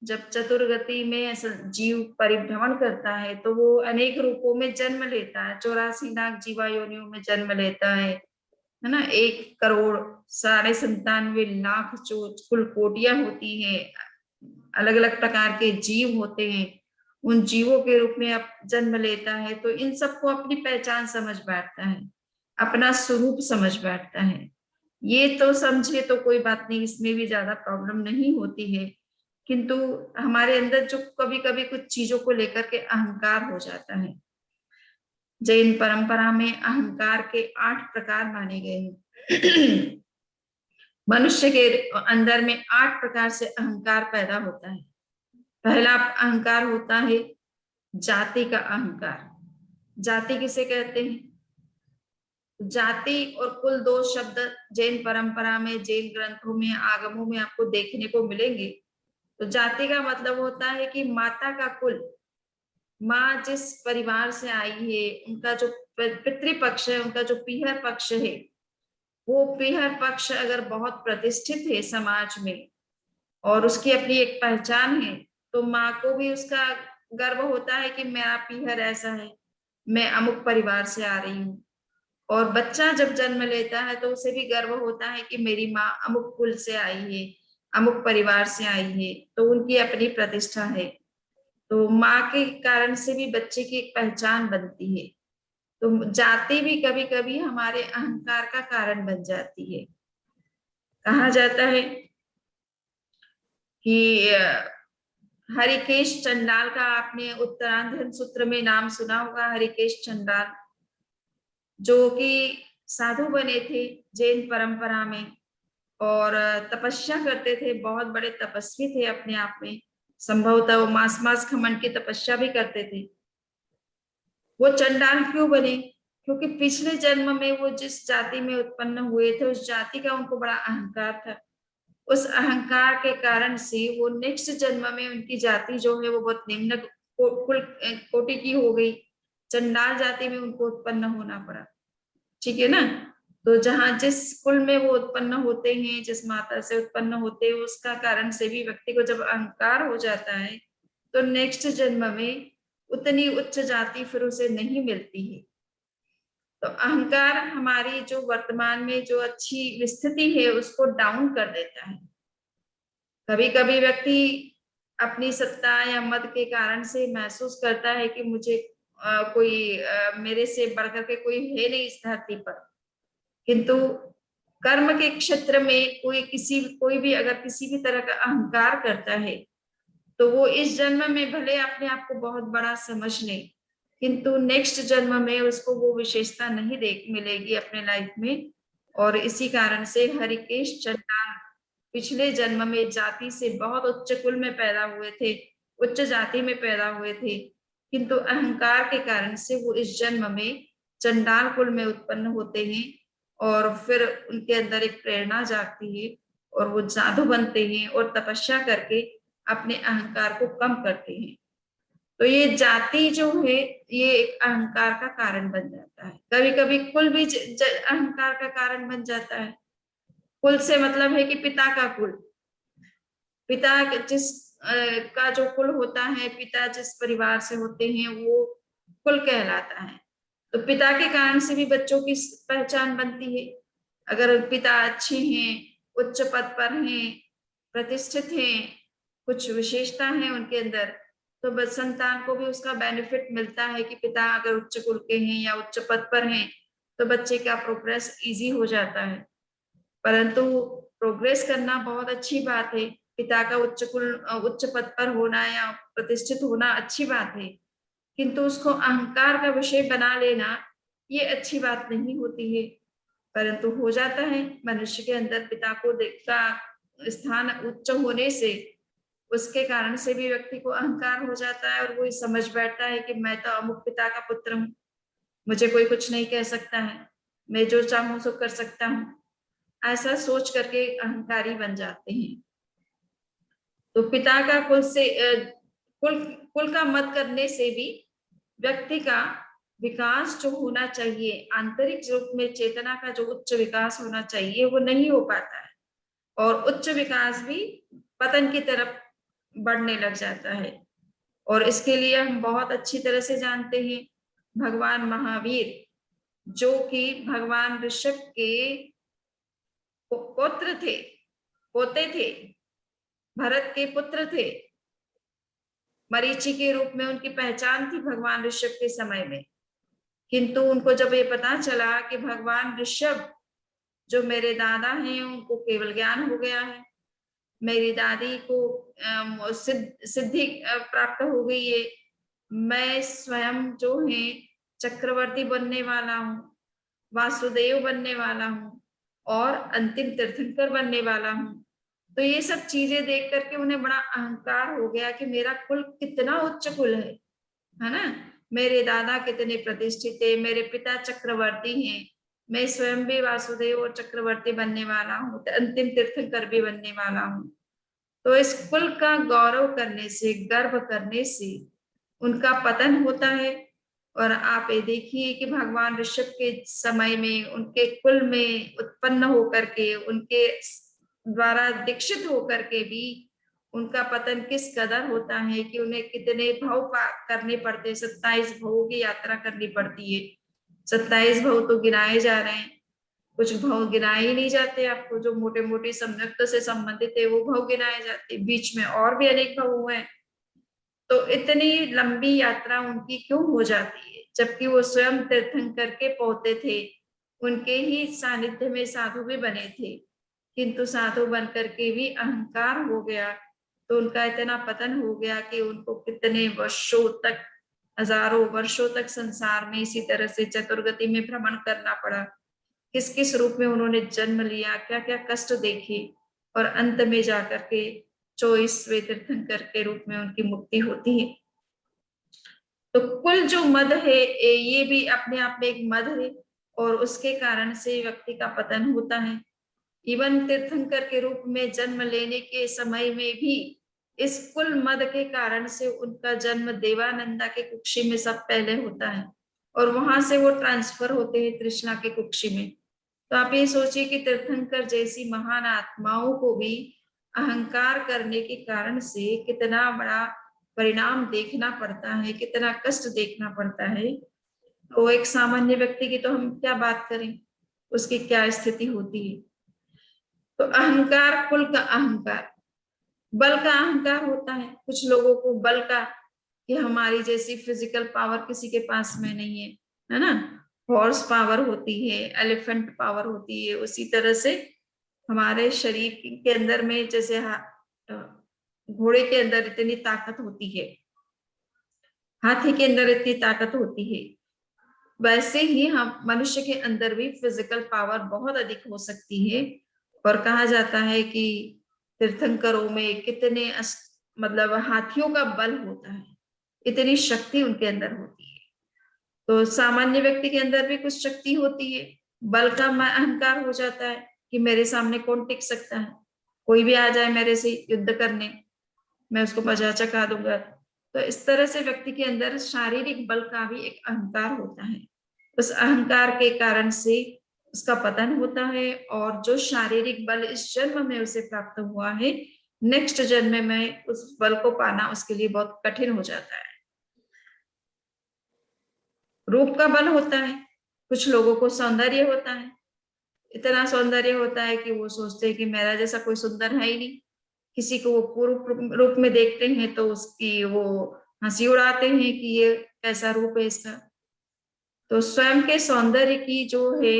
जब चतुर्गति में जीव परिभ्रमण करता है तो वो अनेक रूपों में जन्म लेता है, 84 लाख जीवा योनियों में जन्म लेता है ना। 1 करोड़ 97.5 लाख जो कुल कोटियां होती हैं, अलग अलग प्रकार के जीव होते हैं, उन जीवों के रूप में अब जन्म लेता है। तो इन सबको अपनी पहचान समझ बैठता है, अपना स्वरूप समझ बैठता है। ये तो समझे तो कोई बात नहीं, इसमें भी ज्यादा प्रॉब्लम नहीं होती है, किंतु हमारे अंदर जो कभी कभी कुछ चीजों को लेकर के अहंकार हो जाता है। जैन परंपरा में अहंकार के 8 प्रकार माने गए हैं। मनुष्य के अंदर में 8 प्रकार से अहंकार पैदा होता है। पहला अहंकार होता है जाति का अहंकार। जाति किसे कहते हैं? जाति और कुल 2 शब्द जैन परंपरा में, जैन ग्रंथों में, आगमों में आपको देखने को मिलेंगे। तो जाति का मतलब होता है कि माता का कुल, माँ जिस परिवार से आई है, उनका जो पितृपक्ष है, उनका जो पीहर पक्ष है, वो पीहर पक्ष अगर बहुत प्रतिष्ठित है समाज में और उसकी अपनी एक पहचान है, तो माँ को भी उसका गर्व होता है कि मेरा पीहर ऐसा है, मैं अमुक परिवार से आ रही हूँ। और बच्चा जब जन्म लेता है तो उसे भी गर्व होता है कि मेरी माँ अमुक कुल से आई है, अमुक परिवार से आई है, तो उनकी अपनी प्रतिष्ठा है। तो माँ के कारण से भी बच्चे की एक पहचान बनती है। तो जाति भी कभी कभी हमारे अहंकार का कारण बन जाती है। कहा जाता है कि हरिकेश चंडाल का आपने उत्तरांधन सूत्र में नाम सुना होगा। हरिकेश चंडाल जो कि साधु बने थे जैन परंपरा में और तपस्या करते थे, बहुत बड़े तपस्वी थे अपने आप में। संभवतः वो मास खमन की तपस्या भी करते थे। वो चंडाल क्यों बने? क्योंकि पिछले जन्म में वो जिस जाति में उत्पन्न हुए थे, उस जाति का उनको बड़ा अहंकार था। उस अहंकार के कारण से वो नेक्स्ट जन्म में उनकी जाति जो है वो बहुत निम्न कुल कोटि की हो गई। चंडाल जाति में उनको उत्पन्न होना पड़ा। ठीक है ना। तो जहां जिस कुल में वो उत्पन्न होते हैं, जिस माता से उत्पन्न होते हैं, उसका कारण से भी व्यक्ति को जब अहंकार हो जाता है तो नेक्स्ट जन्म में उतनी उच्च जाति फिर उसे नहीं मिलती है। तो अहंकार हमारी जो वर्तमान में जो अच्छी स्थिति है उसको डाउन कर देता है। कभी कभी व्यक्ति अपनी सत्ता या मद के कारण से महसूस करता है कि मुझे कोई मेरे से बढ़कर के कोई है नहीं इस धरती पर। किंतु कर्म के क्षेत्र में कोई भी अगर किसी भी तरह का अहंकार करता है तो वो इस जन्म में भले अपने आप को बहुत बड़ा समझ ले, किंतु नेक्स्ट जन्म में उसको वो विशेषता नहीं देख मिलेगी अपने लाइफ में। और इसी कारण से हरिकेश चंडाल पिछले जन्म में जाति से बहुत उच्च कुल में पैदा हुए थे, उच्च जाति में पैदा हुए थे, किंतु अहंकार के कारण से वो इस जन्म में चंडाल कुल में उत्पन्न होते हैं और फिर उनके अंदर एक प्रेरणा जागती है और वो साधु बनते हैं और तपस्या करके अपने अहंकार को कम करते हैं। तो ये जाति जो है ये एक अहंकार का कारण बन जाता है। कभी कभी कुल भी अहंकार का कारण बन जाता है। कुल से मतलब है कि पिता का कुल, पिता जिस का जो कुल होता है, पिता जिस परिवार से होते हैं वो कुल कहलाता है। तो पिता के कारण से भी बच्चों की पहचान बनती है। अगर पिता अच्छे हैं, उच्च पद पर हैं, प्रतिष्ठित हैं, कुछ विशेषता है उनके अंदर, तो बस संतान को भी उसका बेनिफिट मिलता है कि पिता अगर उच्च कुल के हैं या उच्च पद पर हैं तो बच्चे का प्रोग्रेस इजी हो जाता है। परंतु प्रोग्रेस करना बहुत अच्छी बात है, पिता का उच्च पद पर होना या प्रतिष्ठित होना अच्छी बात है, किंतु उसको अहंकार का विषय बना लेना ये अच्छी बात नहीं होती है। परंतु हो जाता है मनुष्य के अंदर, पिता को का स्थान उच्च होने से उसके कारण से भी व्यक्ति को अहंकार हो जाता है और वो समझ बैठता है कि मैं तो अमुक पिता का पुत्र हूँ, मुझे कोई कुछ नहीं कह सकता है, मैं जो चाहूं सो कर सकता हूँ, ऐसा सोच करके अहंकारी बन जाते हैं। तो पिता का कुल का मत करने से भी व्यक्ति का विकास जो होना चाहिए, आंतरिक रूप में चेतना का जो उच्च विकास होना चाहिए वो नहीं हो पाता है, और उच्च विकास भी पतन की तरफ बढ़ने लग जाता है। और इसके लिए हम बहुत अच्छी तरह से जानते हैं भगवान महावीर, जो कि भगवान ऋषभ के पुत्र थे, पोते थे, भरत के पुत्र थे। मरीचि के रूप में उनकी पहचान थी भगवान ऋषभ के समय में, किंतु उनको जब ये पता चला कि भगवान ऋषभ जो मेरे दादा हैं उनको केवल ज्ञान हो गया है, मेरी दादी को सिद्धि प्राप्त हो गई है, मैं स्वयं जो है चक्रवर्ती बनने वाला हूँ, वासुदेव बनने वाला हूँ और अंतिम तीर्थंकर बनने वाला हूँ। तो ये सब चीजें देख करके उन्हें बड़ा अहंकार हो गया कि मेरा कुल कितना उच्च कुल है ना, मेरे दादा कितने प्रतिष्ठित है, मेरे पिता चक्रवर्ती हैं, मैं स्वयं भी वासुदेव और चक्रवर्ती बनने वाला हूँ, तो अंतिम तीर्थंकर भी बनने वाला हूँ। तो इस कुल का गौरव करने से, गर्व करने से उनका पतन होता है। और आप ये देखिए कि भगवान ऋषभ के समय में उनके कुल में उत्पन्न होकर के, उनके द्वारा दीक्षित होकर के भी उनका पतन किस कदर होता है कि उन्हें कितने भव करने पड़ते, 27 भवों की यात्रा करनी पड़ती है। 27 भव तो गिनाए जा रहे हैं, कुछ भव गिनाए ही नहीं जाते, आपको जो मोटे मोटे सम्यक्त से संबंधित है वो भव गिनाए जाते, बीच में और भी अनेक भव हैं। तो इतनी लंबी यात्रा उनकी क्यों हो जाती है, जबकि वो स्वयं तीर्थंकर के पोते थे, उनके ही सानिध्य में साधु भी बने थे, किंतु साधु बन करके भी अहंकार हो गया, तो उनका इतना पतन हो गया कि उनको कितने वर्षों तक, हजारों वर्षों तक संसार में इसी तरह से चतुर्गति में भ्रमण करना पड़ा। किस किस रूप में उन्होंने जन्म लिया, क्या क्या कष्ट देखे, और अंत में जाकर के 24वें तीर्थंकर के रूप में उनकी मुक्ति होती है। तो कुल जो मद है ये भी अपने आप में एक मद है, और उसके कारण से व्यक्ति का पतन होता है। इवन तीर्थंकर के रूप में जन्म लेने के समय में भी इस कुल मद के कारण से उनका जन्म देवानंदा के कुक्षी में सब पहले होता है, और वहां से वो ट्रांसफर होते हैं तृष्णा के कुक्षी में। तो आप ये सोचिए कि तीर्थंकर जैसी महान आत्माओं को भी अहंकार करने के कारण से कितना बड़ा परिणाम देखना पड़ता है, कितना कष्ट देखना पड़ता है। तो एक सामान्य व्यक्ति की तो हम क्या बात करें, उसकी क्या स्थिति होती है। तो अहंकार, कुल का अहंकार, बल का अहंकार होता है। कुछ लोगों को बल का, कि हमारी जैसी फिजिकल पावर किसी के पास में नहीं है ना, हॉर्स पावर होती है, एलिफेंट पावर होती है, उसी तरह से हमारे शरीर के अंदर में जैसे घोड़े के अंदर इतनी ताकत होती है, हाथी के अंदर इतनी ताकत होती है, वैसे ही हम मनुष्य के अंदर भी फिजिकल पावर बहुत अधिक हो सकती है। और कहा जाता है कि तीर्थंकरों में कितने मतलब हाथियों का बल होता है, इतनी शक्ति उनके अंदर होती है। तो सामान्य व्यक्ति के अंदर भी कुछ शक्ति होती है, बल का अहंकार हो जाता है कि मेरे सामने कौन टिक सकता है, कोई भी आ जाए मेरे से युद्ध करने, मैं उसको बजा चका दूंगा। तो इस तरह से व्यक्ति के अंदर शारीरिक बल का भी एक अहंकार होता है। उस अहंकार के कारण से उसका पतन होता है, और जो शारीरिक बल इस जन्म में उसे प्राप्त हुआ है, नेक्स्ट जन्म में उस बल को पाना उसके लिए बहुत कठिन हो जाता है। रूप का बल होता है, कुछ लोगों को सौंदर्य होता है, इतना सौंदर्य होता है कि वो सोचते हैं कि मेरा जैसा कोई सुंदर है ही नहीं। किसी को वो पूर्ण रूप में देखते हैं तो उसकी वो हंसी उड़ाते हैं कि ये कैसा रूप है इसका। तो स्वयं के सौंदर्य की जो है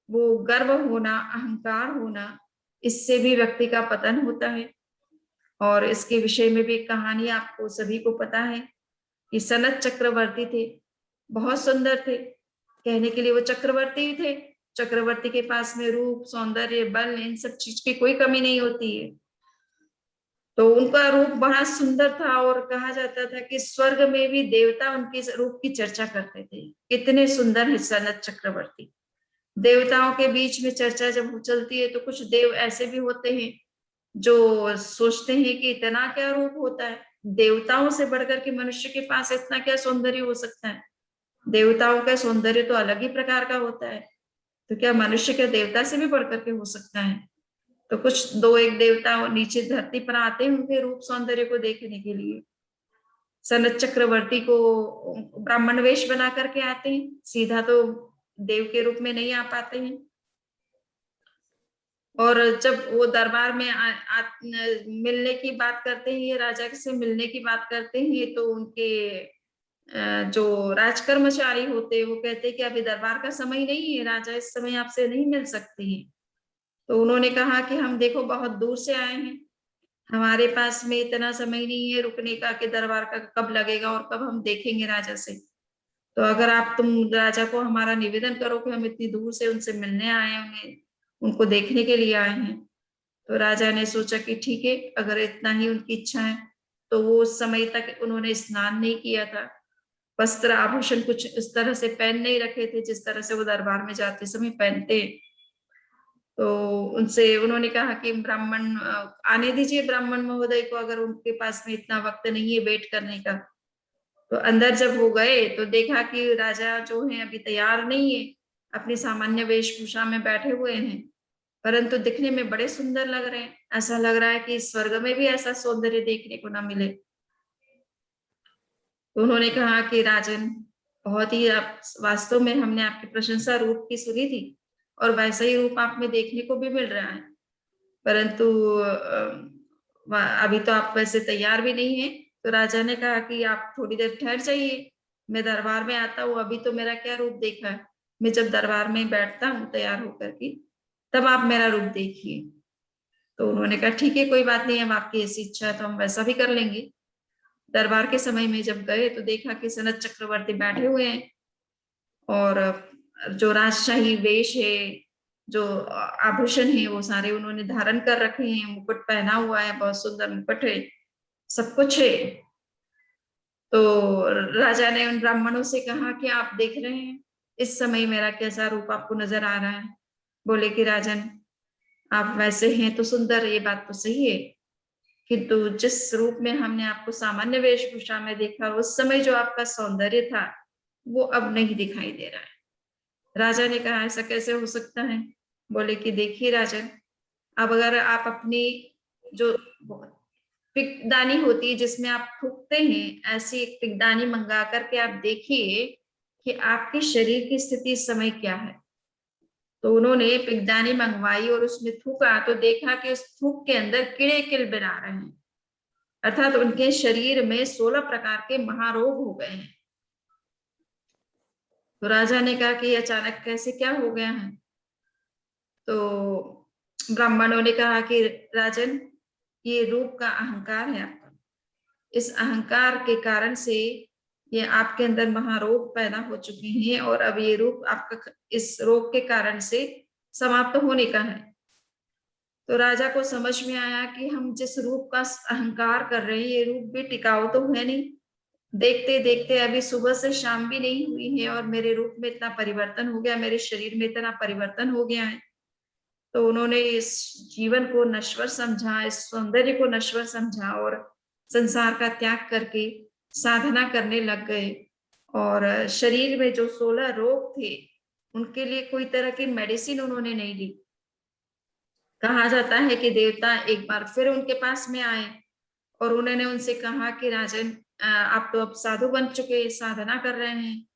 वो गर्व होना, अहंकार होना, इससे भी व्यक्ति का पतन होता है। और इसके विषय में भी कहानी आपको सभी को पता है कि सनत चक्रवर्ती थे, बहुत सुंदर थे, कहने के लिए वो चक्रवर्ती ही थे। चक्रवर्ती के पास में रूप, सौंदर्य, बल, इन सब चीज की कोई कमी नहीं होती है। तो उनका रूप बड़ा सुंदर था, और कहा जाता था कि स्वर्ग में भी देवता उनके रूप की चर्चा करते थे, कितने सुंदर है सनत चक्रवर्ती। देवताओं के बीच में चर्चा जब चलती है तो कुछ देव ऐसे भी होते हैं जो सोचते हैं कि इतना क्या रूप होता है, देवताओं से बढ़कर के मनुष्य के पास इतना क्या सौंदर्य हो सकता है। देवताओं का सौंदर्य तो अलग ही प्रकार का होता है, तो क्या मनुष्य क्या देवता से भी बढ़कर के हो सकता है। तो कुछ दो एक देवता नीचे धरती पर आते हैं उनके रूप सौंदर्य को देखने के लिए। सनत चक्रवर्ती को ब्राह्मण वेश बना करके आते हैं, सीधा तो देव के रूप में नहीं आ पाते हैं। और जब वो दरबार में मिलने की बात करते हैं, ये राजा से मिलने की बात करते हैं, तो उनके जो राजकर्मचारी होते हैं वो कहते हैं कि अभी दरबार का समय नहीं है, राजा इस समय आपसे नहीं मिल सकते हैं। तो उन्होंने कहा कि हम देखो बहुत दूर से आए हैं, हमारे पास में इतना समय नहीं है रुकने का कि दरबार का कब लगेगा और कब हम देखेंगे राजा से। तो अगर तुम राजा को हमारा निवेदन करो कि हम इतनी दूर से उनसे मिलने आए हैं, उनको देखने के लिए आए हैं। तो राजा ने सोचा कि ठीक है, अगर इतना ही उनकी इच्छा है। तो वो उस समय तक उन्होंने स्नान नहीं किया था, वस्त्र आभूषण कुछ इस तरह से पहन नहीं रखे थे जिस तरह से वो दरबार में जाते समय पहनते। तो उनसे उन्होंने कहा कि ब्राह्मण आने दीजिए ब्राह्मण महोदय को, अगर उनके पास में इतना वक्त नहीं है वेट करने का। तो अंदर जब वो गए तो देखा कि राजा जो है अभी तैयार नहीं है, अपनी सामान्य वेशभूषा में बैठे हुए हैं, परंतु दिखने में बड़े सुंदर लग रहे हैं। ऐसा लग रहा है कि स्वर्ग में भी ऐसा सौंदर्य देखने को ना मिले। तो उन्होंने कहा कि राजन, बहुत ही आप वास्तव में हमने आपकी प्रशंसा रूप की सुनी थी, और वैसा ही रूप आप में देखने को भी मिल रहा है, परंतु अभी तो आप वैसे तैयार भी नहीं है। तो राजा ने कहा कि आप थोड़ी देर ठहर जाइए, मैं दरबार में आता हूँ, अभी तो मेरा क्या रूप देखा है, मैं जब दरबार में बैठता हूँ तैयार होकर के तब आप मेरा रूप देखिए। तो उन्होंने कहा ठीक है, कोई बात नहीं, अब आपकी ऐसी इच्छा है तो हम वैसा भी कर लेंगे। दरबार के समय में जब गए तो देखा कि सनत चक्रवर्ती बैठे हुए हैं, और जो राजशाही वेश है, जो आभूषण है वो सारे उन्होंने धारण कर रखे हैं, मुकुट पहना हुआ है, बहुत सुंदर मुकुट है, सब कुछ है। तो राजा ने उन ब्राह्मणों से कहा कि आप देख रहे हैं इस समय मेरा कैसा रूप आपको नजर आ रहा है। बोले कि राजन, आप वैसे हैं तो सुंदर, ये बात तो सही है, किंतु जिस रूप में हमने आपको सामान्य वेशभूषा में देखा उस समय जो आपका सौंदर्य था वो अब नहीं दिखाई दे रहा है। राजा ने कहा ऐसा कैसे हो सकता है। बोले कि देखिए राजन, अब अगर आप अपनी जो पिकदानी होती है जिसमें आप थूकते हैं, ऐसी एक पिकदानी मंगा करके आप देखिए कि आपके शरीर की स्थिति इस समय क्या है। तो उन्होंने पिकदानी मंगवाई और उसमें थूका तो देखा कि उस थूक के अंदर कीड़े किलबिला रहे हैं, अर्थात उनके शरीर में 16 प्रकार के महारोग हो गए हैं। तो राजा ने कहा कि अचानक कैसे क्या हो गया है। तो ब्राह्मणों ने कहा कि राजन, ये रूप का अहंकार है आपका, इस अहंकार के कारण से ये आपके अंदर महारोग पैदा हो चुके हैं, और अब ये रूप आपका इस रोग के कारण से समाप्त होने का है। तो राजा को समझ में आया कि हम जिस रूप का अहंकार कर रहे हैं ये रूप भी टिकाऊ तो है नहीं, देखते देखते अभी सुबह से शाम भी नहीं हुई है और मेरे रूप में इतना परिवर्तन हो गया, मेरे शरीर में इतना परिवर्तन हो गया है। तो उन्होंने इस जीवन को नश्वर समझा, इस सौंदर्य को नश्वर समझा, और संसार का त्याग करके साधना करने लग गए। और शरीर में जो 16 रोग थे उनके लिए कोई तरह की मेडिसिन उन्होंने नहीं ली। कहा जाता है कि देवता एक बार फिर उनके पास में आए और उन्होंने उनसे कहा कि राजन, आप तो अब साधु बन चुके, साधना कर रहे हैं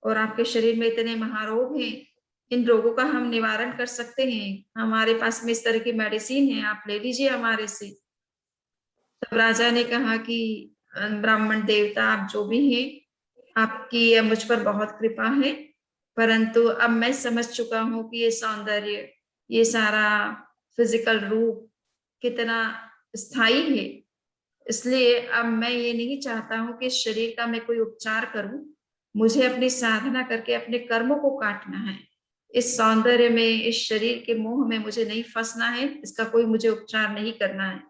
और आपके शरीर में इतने महारोग हैं, इन रोगों का हम निवारण कर सकते हैं, हमारे पास में इस तरह की मेडिसिन है, आप ले लीजिए हमारे से। तब राजा ने कहा कि ब्राह्मण देवता आप जो भी हैं, आपकी मुझ पर बहुत कृपा है, परंतु अब मैं समझ चुका हूँ कि ये सौंदर्य, ये सारा फिजिकल रूप कितना स्थायी है, इसलिए अब मैं ये नहीं चाहता हूँ कि इस शरीर का मैं कोई उपचार करूं, मुझे अपनी साधना करके अपने कर्मों को काटना है। इस सौंदर्य में, इस शरीर के मोह में मुझे नहीं फंसना है, इसका कोई मुझे उपचार नहीं करना है।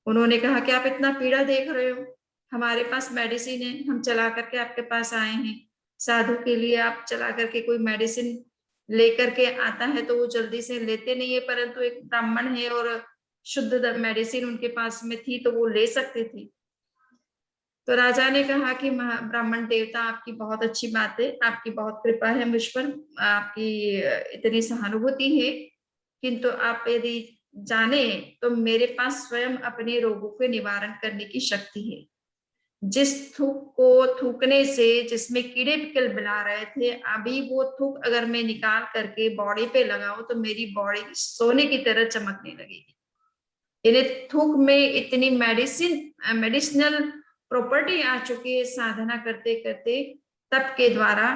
उन्होंने कहा कि आप इतना पीड़ा देख रहे हो, हमारे पास मेडिसिन है, हम चला करके आपके पास आए हैं। साधु के लिए आप चला करके कोई मेडिसिन लेकर के आता है तो वो जल्दी से लेते नहीं है, परंतु एक ब्राह्मण है और शुद्ध मेडिसिन उनके पास में थी तो वो ले सकते थे। तो राजा ने कहा कि ब्राह्मण देवता, आपकी बहुत अच्छी बात है, आपकी बहुत कृपा है मुझ पर, आपकी इतनी सहानुभूति है, किंतु आप यदि जाने तो मेरे पास स्वयं अपने रोगों के निवारण करने की शक्ति है। जिस थूक को थूकने से जिसमें कीड़े बिला रहे थे, अभी वो थूक अगर मैं निकाल करके बॉडी पे लगाऊं तो मेरी बॉडी सोने की तरह चमकने लगेगी। इन्हें थूक में इतनी मेडिसिनल प्रॉपर्टी आ चुकी है साधना करते करते तप के द्वारा,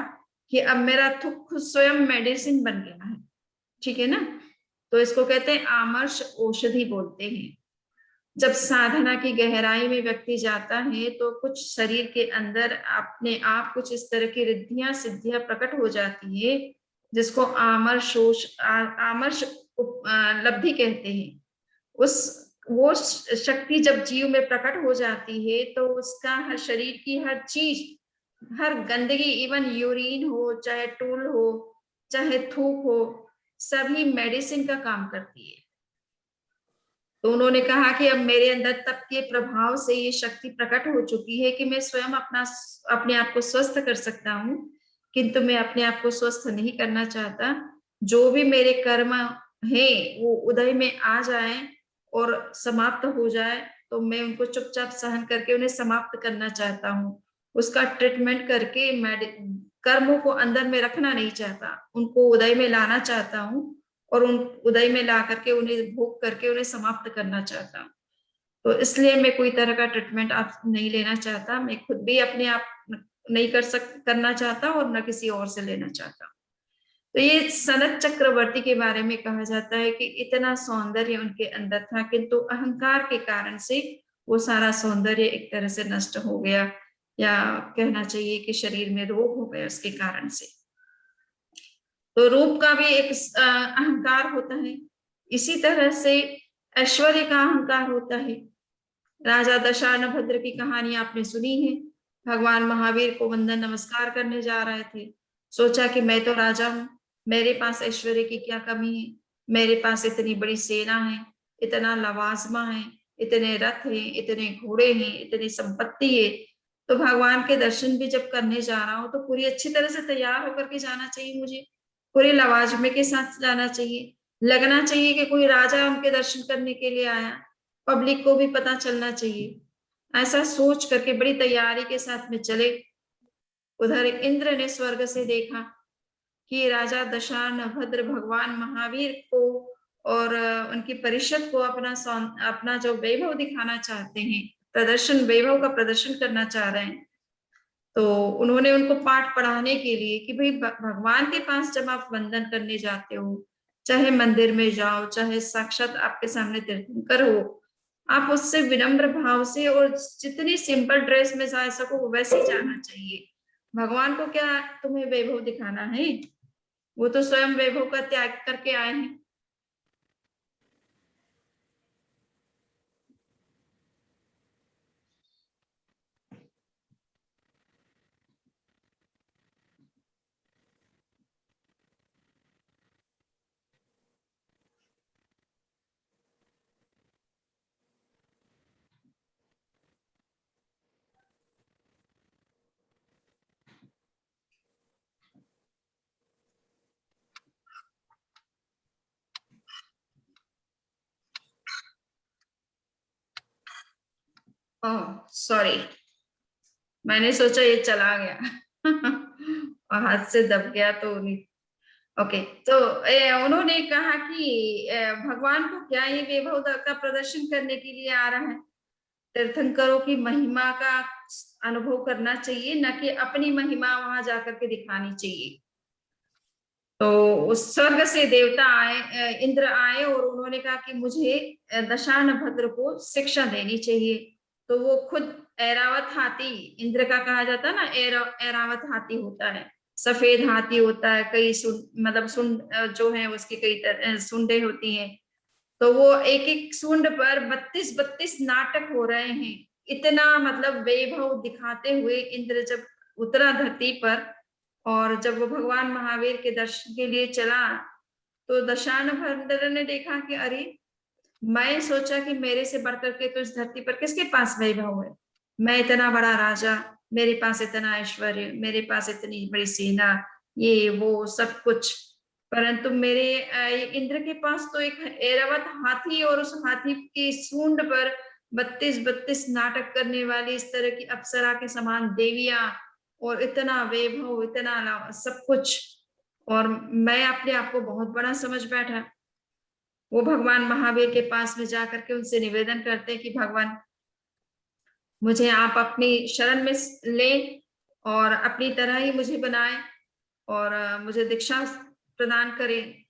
कि अब मेरा थूक खुद स्वयं मेडिसिन बन गया है। ठीक है ना? तो इसको कहते हैं आमर्ष औषधि बोलते हैं। जब साधना की गहराई में व्यक्ति जाता है तो कुछ शरीर के अंदर अपने आप कुछ इस तरह की रिद्धियां सिद्धियां प्रकट हो जाती है, जिसको आमर्ष लब्धि कहते हैं। उस वो शक्ति जब जीव में प्रकट हो जाती है तो उसका हर शरीर की हर चीज, हर गंदगी, इवन यूरिन हो, चाहे टूल हो, चाहे थूक हो, सभी मेडिसिन का काम करती है। तो उन्होंने कहा कि अब मेरे अंदर तप के प्रभाव से ये शक्ति प्रकट हो चुकी है कि मैं स्वयं अपने आप को स्वस्थ कर सकता हूँ, किंतु मैं अपने आप को स्वस्थ नहीं करना चाहता। जो भी मेरे कर्म है वो उदय में आ जाए और समाप्त हो जाए तो मैं उनको चुपचाप सहन करके उन्हें समाप्त करना चाहता हूँ। उसका ट्रीटमेंट करके कर्मों को अंदर में रखना नहीं चाहता, उनको उदय में लाना चाहता हूँ और उन उदय में ला करके उन्हें भोग करके उन्हें समाप्त करना चाहता हूँ। तो इसलिए मैं कोई तरह का ट्रीटमेंट आप नहीं लेना चाहता, मैं खुद भी अपने आप नहीं करना चाहता और न किसी और से लेना चाहता। तो ये सनत चक्रवर्ती के बारे में कहा जाता है कि इतना सौंदर्य उनके अंदर था, किंतु अहंकार के कारण से वो सारा सौंदर्य एक तरह से नष्ट हो गया, या कहना चाहिए कि शरीर में रोग हो गया उसके कारण से। तो रूप का भी एक अहंकार होता है, इसी तरह से ऐश्वर्य का अहंकार होता है। राजा दशानभद्र की कहानी आपने सुनी है। भगवान महावीर को वंदन नमस्कार करने जा रहे थे, सोचा कि मैं तो राजा हूँ, मेरे पास ऐश्वर्य की क्या कमी है, मेरे पास इतनी बड़ी सेना है, इतना लवाजमा है, इतने रथ हैं, इतने घोड़े हैं, इतनी संपत्ति है। तो भगवान के दर्शन भी जब करने जा रहा हूँ तो पूरी अच्छी तरह से तैयार होकर के जाना चाहिए, मुझे पूरे लवाजमे के साथ जाना चाहिए, लगना चाहिए कि कोई राजा उनके दर्शन करने के लिए आया, पब्लिक को भी पता चलना चाहिए। ऐसा सोच करके बड़ी तैयारी के साथ में चले। उधर इंद्र ने स्वर्ग से देखा कि राजा दशानभद्र भगवान महावीर को और उनकी परिषद को अपना जो वैभव दिखाना चाहते हैं, वैभव का प्रदर्शन करना चाह रहे हैं। तो उन्होंने उनको पाठ पढ़ाने के लिए कि भाई भगवान के पास जब आप वंदन करने जाते हो, चाहे मंदिर में जाओ, चाहे साक्षात आपके सामने तीर्थंकर हो, आप उससे विनम्र भाव से और जितनी सिंपल ड्रेस में जा सको वैसे जाना चाहिए। भगवान को क्या तुम्हें वैभव दिखाना है, वो तो स्वयं वैभव का त्याग करके आए हैं। ओह सॉरी, मैंने सोचा ये चला गया और हाथ से दब गया तो नहीं। ओके, तो उन्होंने कहा कि भगवान को क्या ये वैभव का प्रदर्शन करने के लिए आ रहा है? तीर्थंकरों की महिमा का अनुभव करना चाहिए, न कि अपनी महिमा वहां जाकर के दिखानी चाहिए। तो उस स्वर्ग से देवता आए, इंद्र आए और उन्होंने कहा कि मुझे दशान भद्र को शिक्षा देनी चाहिए। तो वो खुद ऐरावत हाथी, इंद्र का कहा जाता है ना, ऐरावत हाथी होता है, सफेद हाथी होता है, कई मतलब सुंड जो है उसकी कई सुंडे होती हैं। तो वो एक एक सूंड पर 32 नाटक हो रहे हैं। इतना मतलब वैभव दिखाते हुए इंद्र जब उतरा धरती पर, और जब वो भगवान महावीर के दर्शन के लिए चला, तो दशानन ने देखा कि अरे, मैं सोचा कि मेरे से बढ़कर के तो इस धरती पर किसके पास वैभव है? मैं इतना बड़ा राजा, मेरे पास इतना ऐश्वर्य, मेरे पास इतनी बड़ी सेना, ये वो सब कुछ, परंतु मेरे इंद्र के पास तो एक ऐरावत हाथी, और उस हाथी की सूंड पर 32 नाटक करने वाली इस तरह की अप्सरा के समान देवियां, और इतना वैभव, इतना सब कुछ, और मैं अपने आप को बहुत बड़ा समझ बैठा। वो भगवान महावीर के पास में जाकर के उनसे निवेदन करते हैं कि भगवान, मुझे आप अपनी शरण में ले और अपनी तरह ही मुझे बनाए, और मुझे दीक्षा प्रदान करें।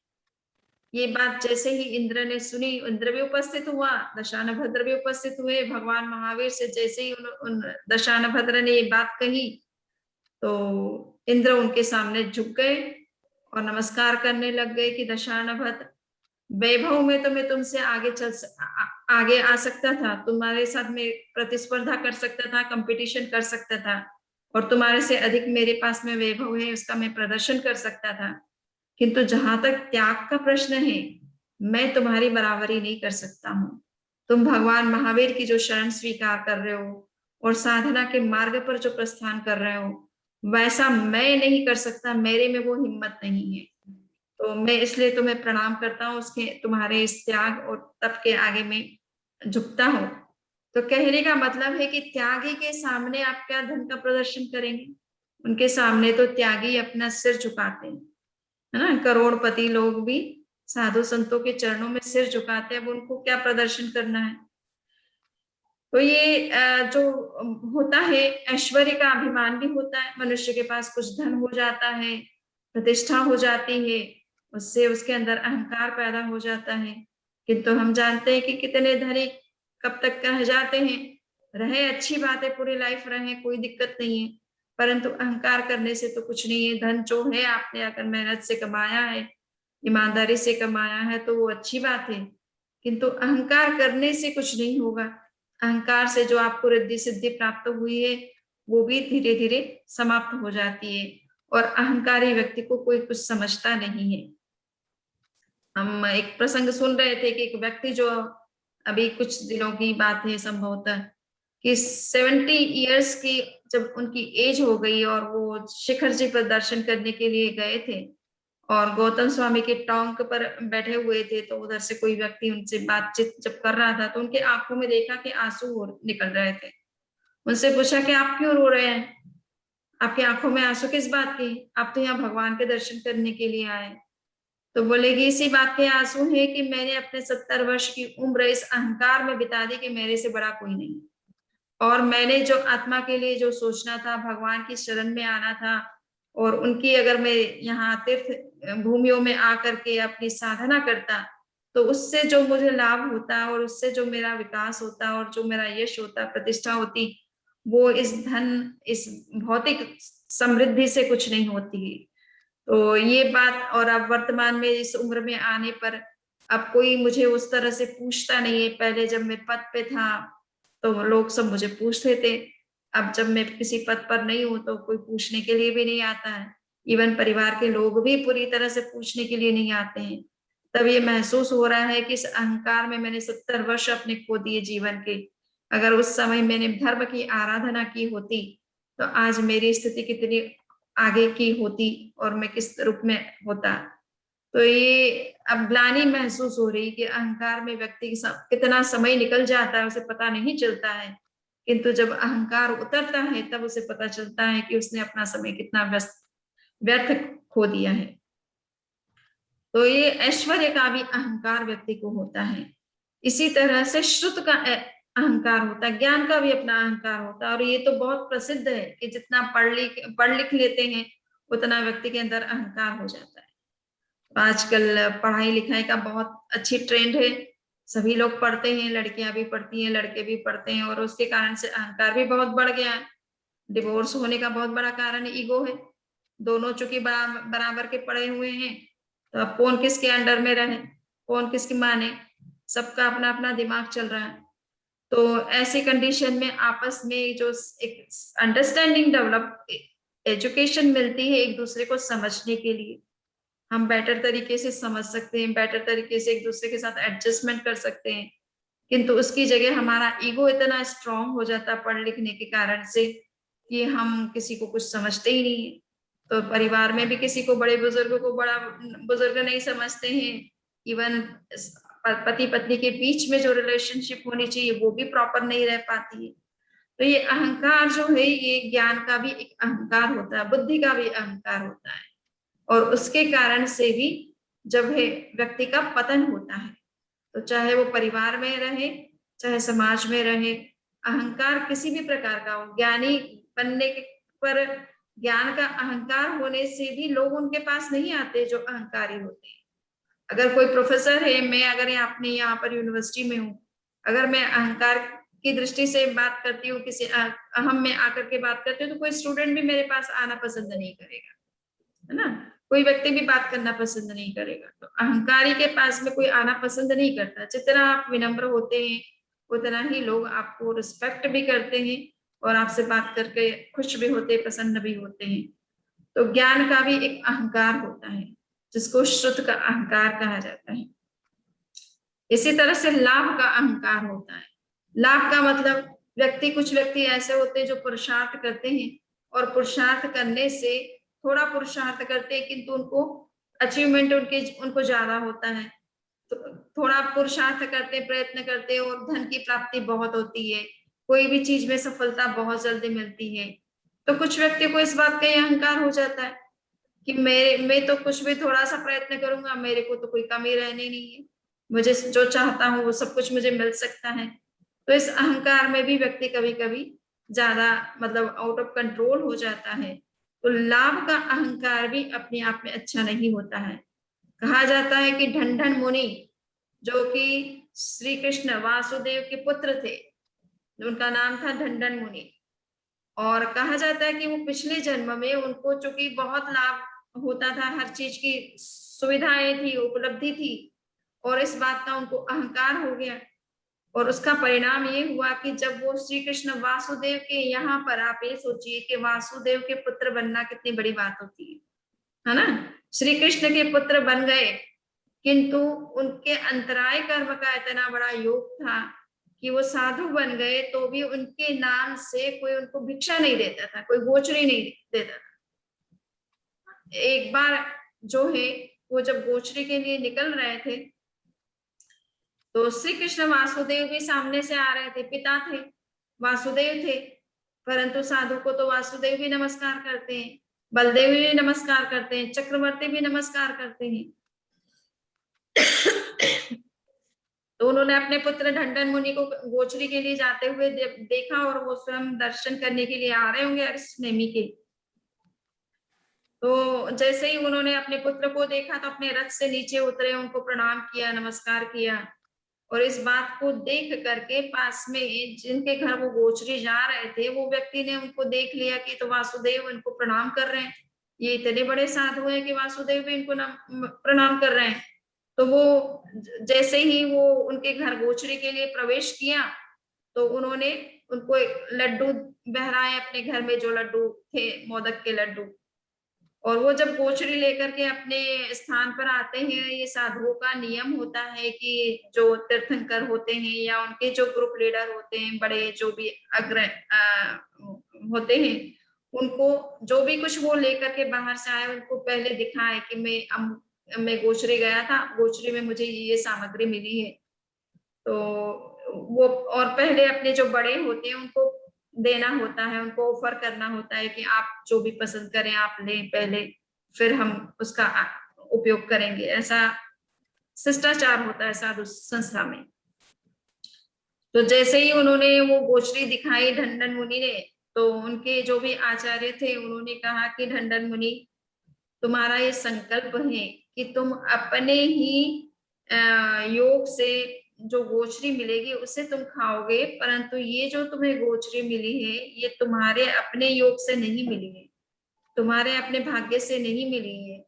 ये बात जैसे ही इंद्र ने सुनी, इंद्र भी उपस्थित हुआ, दशानभद्र भी उपस्थित हुए। भगवान महावीर से जैसे ही उन दशानभद्र ने ये बात कही, तो इंद्र उनके सामने झुक गए और नमस्कार करने लग गए कि दशानभद्र, वैभव में तो मैं तुमसे आगे आ सकता था, तुम्हारे साथ में प्रतिस्पर्धा कर सकता था, कंपटीशन कर सकता था, और तुम्हारे से अधिक मेरे पास में वैभव है, उसका मैं प्रदर्शन कर सकता था। किंतु जहां तक त्याग का प्रश्न है, मैं तुम्हारी बराबरी नहीं कर सकता हूँ। तुम भगवान महावीर की जो शरण स्वीकार कर रहे हो और साधना के मार्ग पर जो प्रस्थान कर रहे हो, वैसा मैं नहीं कर सकता, मेरे में वो हिम्मत नहीं है। तो मैं इसलिए तुम्हें प्रणाम करता हूँ, उसके तुम्हारे इस त्याग और तप के आगे में झुकता हूँ। तो कहने का मतलब है कि त्यागी के सामने आप क्या धन का प्रदर्शन करेंगे? उनके सामने तो त्यागी अपना सिर झुकाते हैं, है ना। करोड़पति लोग भी साधु संतों के चरणों में सिर झुकाते हैं, अब उनको क्या प्रदर्शन करना है? तो ये जो होता है, ऐश्वर्य का अभिमान भी होता है। मनुष्य के पास कुछ धन हो जाता है, प्रतिष्ठा हो जाती है, उससे उसके अंदर अहंकार पैदा हो जाता है। किंतु हम जानते हैं कि कितने धनी कब तक रह जाते हैं। रहे, अच्छी बात है, पूरी लाइफ रहे, कोई दिक्कत नहीं है, परंतु अहंकार करने से तो कुछ नहीं है। धन जो है आपने अगर मेहनत से कमाया है, ईमानदारी से कमाया है, तो वो अच्छी बात है, किंतु अहंकार करने से कुछ नहीं होगा। अहंकार से जो आपको रिद्धि सिद्धि प्राप्त हुई है, वो भी धीरे धीरे समाप्त हो जाती है, और अहंकारी व्यक्ति को कोई कुछ समझता नहीं है। हम एक प्रसंग सुन रहे थे कि एक व्यक्ति, जो अभी कुछ दिनों की बात है संभवतः, कि 70 इयर्स की जब उनकी एज हो गई और वो शिखर जी पर दर्शन करने के लिए गए थे, और गौतम स्वामी के टोंक पर बैठे हुए थे, तो उधर से कोई व्यक्ति उनसे बातचीत जब कर रहा था, तो उनके आंखों में देखा कि आंसू निकल रहे थे। उनसे पूछा कि आप क्यों रो रहे हैं, आपकी आंखों में आंसू किस बात की, आप तो यहाँ भगवान के दर्शन करने के लिए आए। तो बोलेगी, इसी बात के आंसू है कि मैंने अपने 70 वर्ष की उम्र इस अहंकार में बिता दी कि मेरे से बड़ा कोई नहीं, और मैंने जो आत्मा के लिए जो सोचना था, भगवान की शरण में आना था, और उनकी अगर मैं यहाँ तीर्थ भूमियों में आकर के अपनी साधना करता, तो उससे जो मुझे लाभ होता और उससे जो मेरा विकास होता और जो मेरा यश होता, प्रतिष्ठा होती, वो इस धन, इस भौतिक समृद्धि से कुछ नहीं होती है। तो ये बात, और अब वर्तमान में इस उम्र में आने पर अब कोई मुझे उस तरह से पूछता नहीं है। पहले जब मैं पद पे था तो लोग सब मुझे पूछते थे, अब जब मैं किसी पद पर नहीं हूं तो कोई पूछने के लिए भी नहीं आता है। इवन परिवार के लोग भी पूरी तरह से पूछने के लिए नहीं आते हैं। तब ये महसूस हो रहा है कि इस अहंकार में मैंने 70 वर्ष अपने खो दिए जीवन के। अगर उस समय मैंने धर्म की आराधना की होती, तो आज मेरी स्थिति कितनी आगे की होती और मैं किस रूप में होता। तो ये अब ग्लानि महसूस हो रही कि अहंकार में व्यक्ति कितना समय निकल जाता है, उसे पता नहीं चलता है किंतु जब अहंकार उतरता है तब उसे पता चलता है कि उसने अपना समय कितना व्यर्थ खो दिया है। तो ये ऐश्वर्य का भी अहंकार व्यक्ति को होता है। इसी तरह से श्रुत का अहंकार होता है, ज्ञान का भी अपना अहंकार होता है। और ये तो बहुत प्रसिद्ध है कि जितना पढ़ लिख लेते हैं उतना व्यक्ति के अंदर अहंकार हो जाता है। आजकल पढ़ाई लिखाई का बहुत अच्छी ट्रेंड है, सभी लोग पढ़ते हैं, लड़कियां भी पढ़ती हैं, लड़के भी पढ़ते हैं, और उसके कारण से अहंकार भी बहुत बढ़ गया है। डिवोर्स होने का बहुत बड़ा कारण ईगो है। दोनों चूंकि बराबर के पड़े हुए हैं, तो अब कौन किसके अंडर में रहे, कौन किसकी माने, सबका अपना अपना दिमाग चल रहा है। तो ऐसी कंडीशन में आपस में जो एक अंडरस्टैंडिंग डेवलप, एजुकेशन मिलती है एक दूसरे को समझने के लिए, हम बेटर तरीके से समझ सकते हैं, बेटर तरीके से एक दूसरे के साथ एडजस्टमेंट कर सकते हैं। किंतु उसकी जगह हमारा ईगो इतना स्ट्रांग हो जाता है पढ़ लिखने के कारण से कि हम किसी को कुछ समझते ही नहीं है। तो परिवार में भी किसी को, बड़े बुजुर्ग को बड़ा बुजुर्ग नहीं समझते हैं। इवन पति पत्नी के बीच में जो रिलेशनशिप होनी चाहिए वो भी प्रॉपर नहीं रह पाती है। तो ये अहंकार जो है, ये ज्ञान का भी एक अहंकार होता है, बुद्धि का भी अहंकार होता है। और उसके कारण से भी जब है व्यक्ति का पतन होता है, तो चाहे वो परिवार में रहे, चाहे समाज में रहे, अहंकार किसी भी प्रकार का हो, ज्ञानी बनने के पर ज्ञान का अहंकार होने से भी लोग उनके पास नहीं आते जो अहंकारी होते हैं। अगर कोई प्रोफेसर है, मैं अगर अपने यहाँ पर यूनिवर्सिटी में हूँ, अगर मैं अहंकार की दृष्टि से बात करती हूँ, किसी अहम में आकर के बात करती हूँ, तो कोई स्टूडेंट भी मेरे पास आना पसंद नहीं करेगा, है ना। कोई व्यक्ति भी बात करना पसंद नहीं करेगा। तो अहंकारी के पास में कोई आना पसंद नहीं करता। जितना आप विनम्र होते हैं उतना ही लोग आपको रिस्पेक्ट भी करते हैं और आपसे बात करके खुश भी होते, प्रसन्न भी होते हैं। तो ज्ञान का भी एक अहंकार होता है जिसको श्रुत का अहंकार कहा जाता है। इसी तरह से लाभ का अहंकार होता है। लाभ का मतलब कुछ व्यक्ति ऐसे होते हैं जो पुरुषार्थ करते हैं, और पुरुषार्थ करने से, थोड़ा पुरुषार्थ करते हैं किंतु उनको अचीवमेंट उनको ज्यादा होता है। तो थोड़ा पुरुषार्थ करते, प्रयत्न करते और धन की प्राप्ति बहुत होती है, कोई भी चीज में सफलता बहुत जल्दी मिलती है। तो कुछ व्यक्ति को इस बात का ही अहंकार हो जाता है कि मैं तो कुछ भी थोड़ा सा प्रयत्न करूंगा, मेरे को तो कोई कमी रहनी नहीं है, मुझे जो चाहता हूँ वो सब कुछ मुझे मिल सकता है। तो इस अहंकार में भी व्यक्ति कभी कभी ज्यादा मतलब आउट ऑफ कंट्रोल हो जाता है। तो लाभ का अहंकार भी अपने आप में अच्छा नहीं होता है। कहा जाता है कि ढंढन मुनि, जो कि श्री कृष्ण वासुदेव के पुत्र थे, उनका नाम था ढंढन मुनि, और कहा जाता है कि वो पिछले जन्म में उनको चूंकि बहुत लाभ होता था, हर चीज की सुविधाएं थी, उपलब्धि थी, और इस बात का उनको अहंकार हो गया। और उसका परिणाम ये हुआ कि जब वो श्री कृष्ण वासुदेव के यहाँ पर, आप ये सोचिए कि वासुदेव के पुत्र बनना कितनी बड़ी बात होती है ना। श्री कृष्ण के पुत्र बन गए, किंतु उनके अंतराय कर्म का इतना बड़ा योग था कि वो साधु बन गए, तो भी उनके नाम से कोई उनको भिक्षा नहीं देता था, कोई गोचरी नहीं देता था। एक बार जो है, वो जब गोचरी के लिए निकल रहे थे, तो श्री कृष्ण वासुदेव भी सामने से आ रहे थे, पिता थे, वासुदेव थे, परंतु साधु को तो वासुदेव भी नमस्कार करते हैं, बलदेव भी नमस्कार करते हैं, चक्रवर्ती भी नमस्कार करते हैं। तो उन्होंने अपने पुत्र ढंढन मुनि को गोचरी के लिए जाते हुए देखा, और वो स्वयं दर्शन करने के लिए आ रहे होंगे अरिष्ट नेमि के। तो जैसे ही उन्होंने अपने पुत्र को देखा तो अपने रथ से नीचे उतरे, उनको प्रणाम किया, नमस्कार किया, और इस बात को देख करके पास में जिनके घर वो गोचरी जा रहे थे, वो व्यक्ति ने उनको देख लिया कि तो वासुदेव उनको प्रणाम कर रहे हैं, ये इतने बड़े साधु हैं कि वासुदेव भी इनको प्रणाम कर रहे हैं। तो वो जैसे ही वो उनके घर गोचरी के लिए प्रवेश किया, तो उन्होंने उनको एक लड्डू बहराए अपने घर में, जो लड्डू थे मोदक के लड्डू। और वो जब गोचरी लेकर के अपने स्थान पर आते हैं, ये साधुओं का नियम होता है कि जो तीर्थंकर होते हैं या उनके जो ग्रुप लीडर होते हैं, बड़े जो भी अग्र होते हैं, उनको जो भी कुछ वो लेकर के बाहर से आए, उनको पहले दिखाए कि मैं गोचरी गया था, गोचरी में मुझे ये सामग्री मिली है। तो वो और पहले अपने जो बड़े होते हैं उनको देना होता है, उनको ऑफर करना होता है कि आप जो भी पसंद करें आप लें पहले, फिर हम उसका उपयोग करेंगे। ऐसा शिष्टाचार होता है साधु संस्था में। तो जैसे ही उन्होंने वो गोचरी दिखाई ढंडन मुनि ने, तो उनके जो भी आचार्य थे उन्होंने कहा कि ढंडन मुनि, तुम्हारा ये संकल्प है कि तुम अपने ही योग से जो गोचरी मिलेगी उसे तुम खाओगे, परंतु ये जो तुम्हें गोचरी मिली है ये तुम्हारे अपने योग से नहीं मिली है, तुम्हारे अपने भाग्य से नहीं मिली है।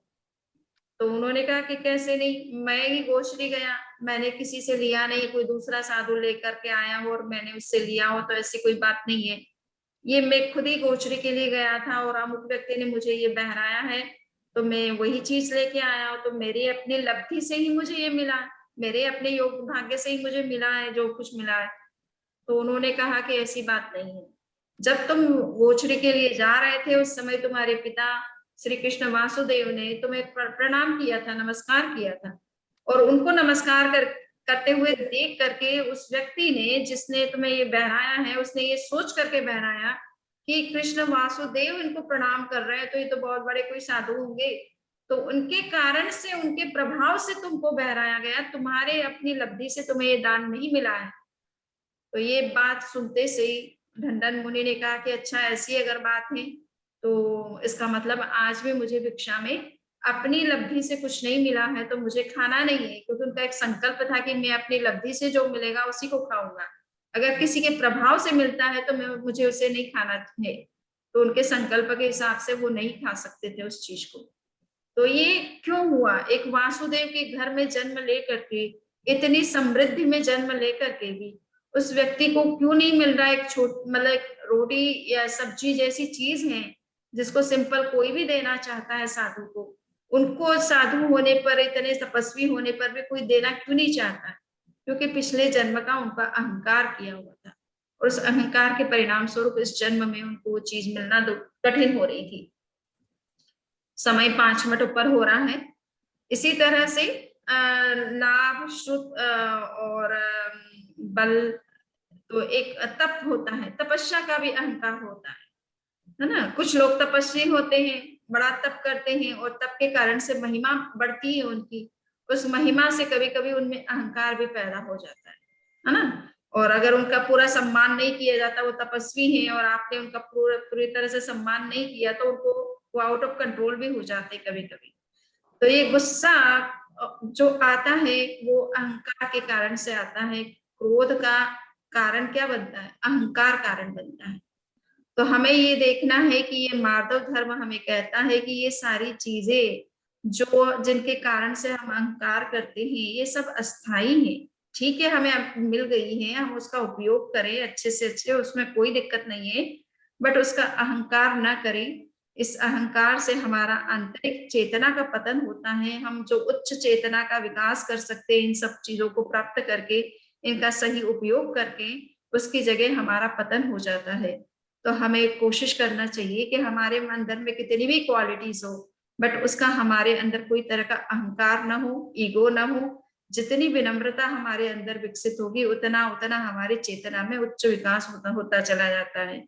तो उन्होंने कहा कि कैसे नहीं, मैं ही गोचरी गया, मैंने किसी से लिया नहीं, कोई दूसरा साधु लेकर के आया हो और मैंने उससे लिया हो, तो ऐसी कोई बात नहीं है। ये मैं खुद ही गोचरी के लिए गया था और अमुक व्यक्ति ने मुझे ये बहराया है, तो मैं वही चीज लेके आया हूं, तो मेरी अपनी लब्धि से ही मुझे ये मिला, मेरे अपने योग भाग्य से ही मुझे मिला है जो कुछ मिला है। तो उन्होंने कहा कि ऐसी बात नहीं है, जब तुम गोचरी के लिए जा रहे थे उस समय तुम्हारे पिता श्री कृष्ण वासुदेव ने तुम्हें प्रणाम किया था, नमस्कार किया था, और उनको नमस्कार करते हुए देख करके उस व्यक्ति ने जिसने तुम्हें ये बहराया है उसने ये सोच करके बहराया कि कृष्ण वासुदेव इनको प्रणाम कर रहे हैं तो ये तो बहुत बड़े कोई साधु होंगे, तो उनके कारण से उनके प्रभाव से तुमको बहराया गया, तुम्हारे अपनी लब्धि से तुम्हें ये दान नहीं मिला है। तो ये बात सुनते से ही ढंडन मुनि ने कहा कि अच्छा ऐसी अगर बात है तो इसका मतलब आज भी मुझे भिक्षा में अपनी लब्धि से कुछ नहीं मिला है तो मुझे खाना नहीं है, क्योंकि उनका एक संकल्प था कि मैं अपनी लब्धि से जो मिलेगा उसी को खाऊंगा, अगर किसी के प्रभाव से मिलता है तो मुझे उसे नहीं खाना है। तो उनके संकल्प के हिसाब से वो नहीं खा सकते थे उस चीज को। तो ये क्यों हुआ, एक वासुदेव के घर में जन्म लेकर के, इतनी समृद्धि में जन्म लेकर के भी उस व्यक्ति को क्यों नहीं मिल रहा एक मतलब एक रोटी या सब्जी जैसी चीज है जिसको सिंपल कोई भी देना चाहता है साधु को, उनको साधु होने पर, इतने तपस्वी होने पर भी कोई देना क्यों नहीं चाहता? क्योंकि पिछले जन्म का उनका अहंकार किया हुआ था और उस अहंकार के परिणाम स्वरूप इस जन्म में उनको वो चीज मिलना कठिन हो रही थी। समय 5 मिनट ऊपर हो रहा है। इसी तरह से लाभ, श्रुत और बल, तो एक तप होता है, तपस्या का भी अहंकार होता है ना। कुछ लोग तपस्वी होते हैं, बड़ा तप करते हैं और तप के कारण से महिमा बढ़ती है उनकी, उस महिमा से कभी कभी उनमें अहंकार भी पैदा हो जाता है ना। और अगर उनका पूरा सम्मान नहीं किया जाता, वो तपस्वी हैं और आपने उनका पूरी तरह से सम्मान नहीं किया तो उनको वो आउट ऑफ कंट्रोल भी हो जाते कभी कभी। तो ये गुस्सा जो आता है वो अहंकार के कारण से आता है। क्रोध का कारण क्या बनता है? अहंकार कारण बनता है। तो हमें ये देखना है कि ये माधव धर्म हमें कहता है कि ये सारी चीजें जो जिनके कारण से हम अहंकार करते हैं ये सब अस्थाई है। ठीक है, हमें मिल गई है, हम उसका उपयोग करें अच्छे से अच्छे, उसमें कोई दिक्कत नहीं है, बट उसका अहंकार ना करें। इस अहंकार से हमारा आंतरिक चेतना का पतन होता है। हम जो उच्च चेतना का विकास कर सकते हैं इन सब चीजों को प्राप्त करके, इनका सही उपयोग करके, उसकी जगह हमारा पतन हो जाता है। तो हमें कोशिश करना चाहिए कि हमारे अंदर में कितनी भी क्वालिटीज हो, बट उसका हमारे अंदर कोई तरह का अहंकार ना हो, ईगो ना हो। जितनी विनम्रता हमारे अंदर विकसित होगी उतना उतना हमारे चेतना में उच्च विकास होता चला जाता है।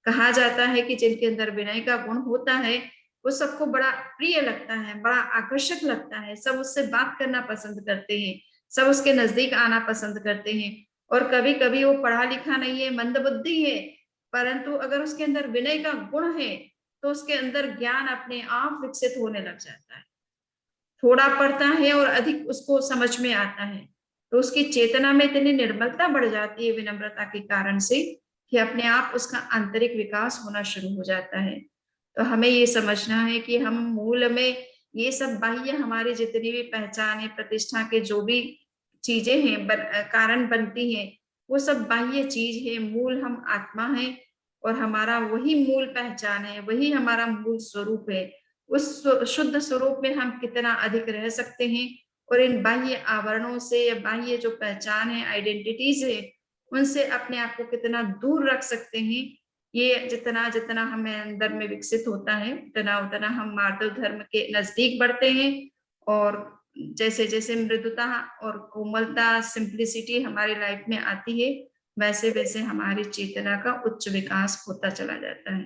कहा जाता है कि जिनके अंदर विनय का गुण होता है वो सबको बड़ा प्रिय लगता है, बड़ा आकर्षक लगता है, सब उससे बात करना पसंद करते हैं, सब उसके नजदीक आना पसंद करते हैं। और कभी कभी वो पढ़ा लिखा नहीं है, मंद बुद्धि है, परंतु अगर उसके अंदर विनय का गुण है तो उसके अंदर ज्ञान अपने आप विकसित होने लग जाता है। थोड़ा पढ़ता है और अधिक उसको समझ में आता है तो उसकी चेतना में इतनी निर्मलता बढ़ जाती है विनम्रता के कारण से कि अपने आप उसका आंतरिक विकास होना शुरू हो जाता है। तो हमें ये समझना है कि हम मूल में ये सब बाह्य हमारी जितनी भी पहचान है, प्रतिष्ठा के जो भी चीजें हैं कारण बनती हैं, वो सब बाह्य चीज है, मूल हम आत्मा है और हमारा वही मूल पहचान है, वही हमारा मूल स्वरूप है। उस शुद्ध स्वरूप में हम कितना अधिक रह सकते हैं और इन बाह्य आवरणों से या बाह्य जो पहचान है, आइडेंटिटीज है, उनसे अपने आप को कितना दूर रख सकते हैं। ये जितना जितना हमें अंदर में विकसित होता है उतना उतना हम माधव धर्म के नजदीक बढ़ते हैं। और जैसे जैसे मृदुता और कोमलता, सिंप्लिसिटी हमारी लाइफ में आती है वैसे वैसे हमारी चेतना का उच्च विकास होता चला जाता है।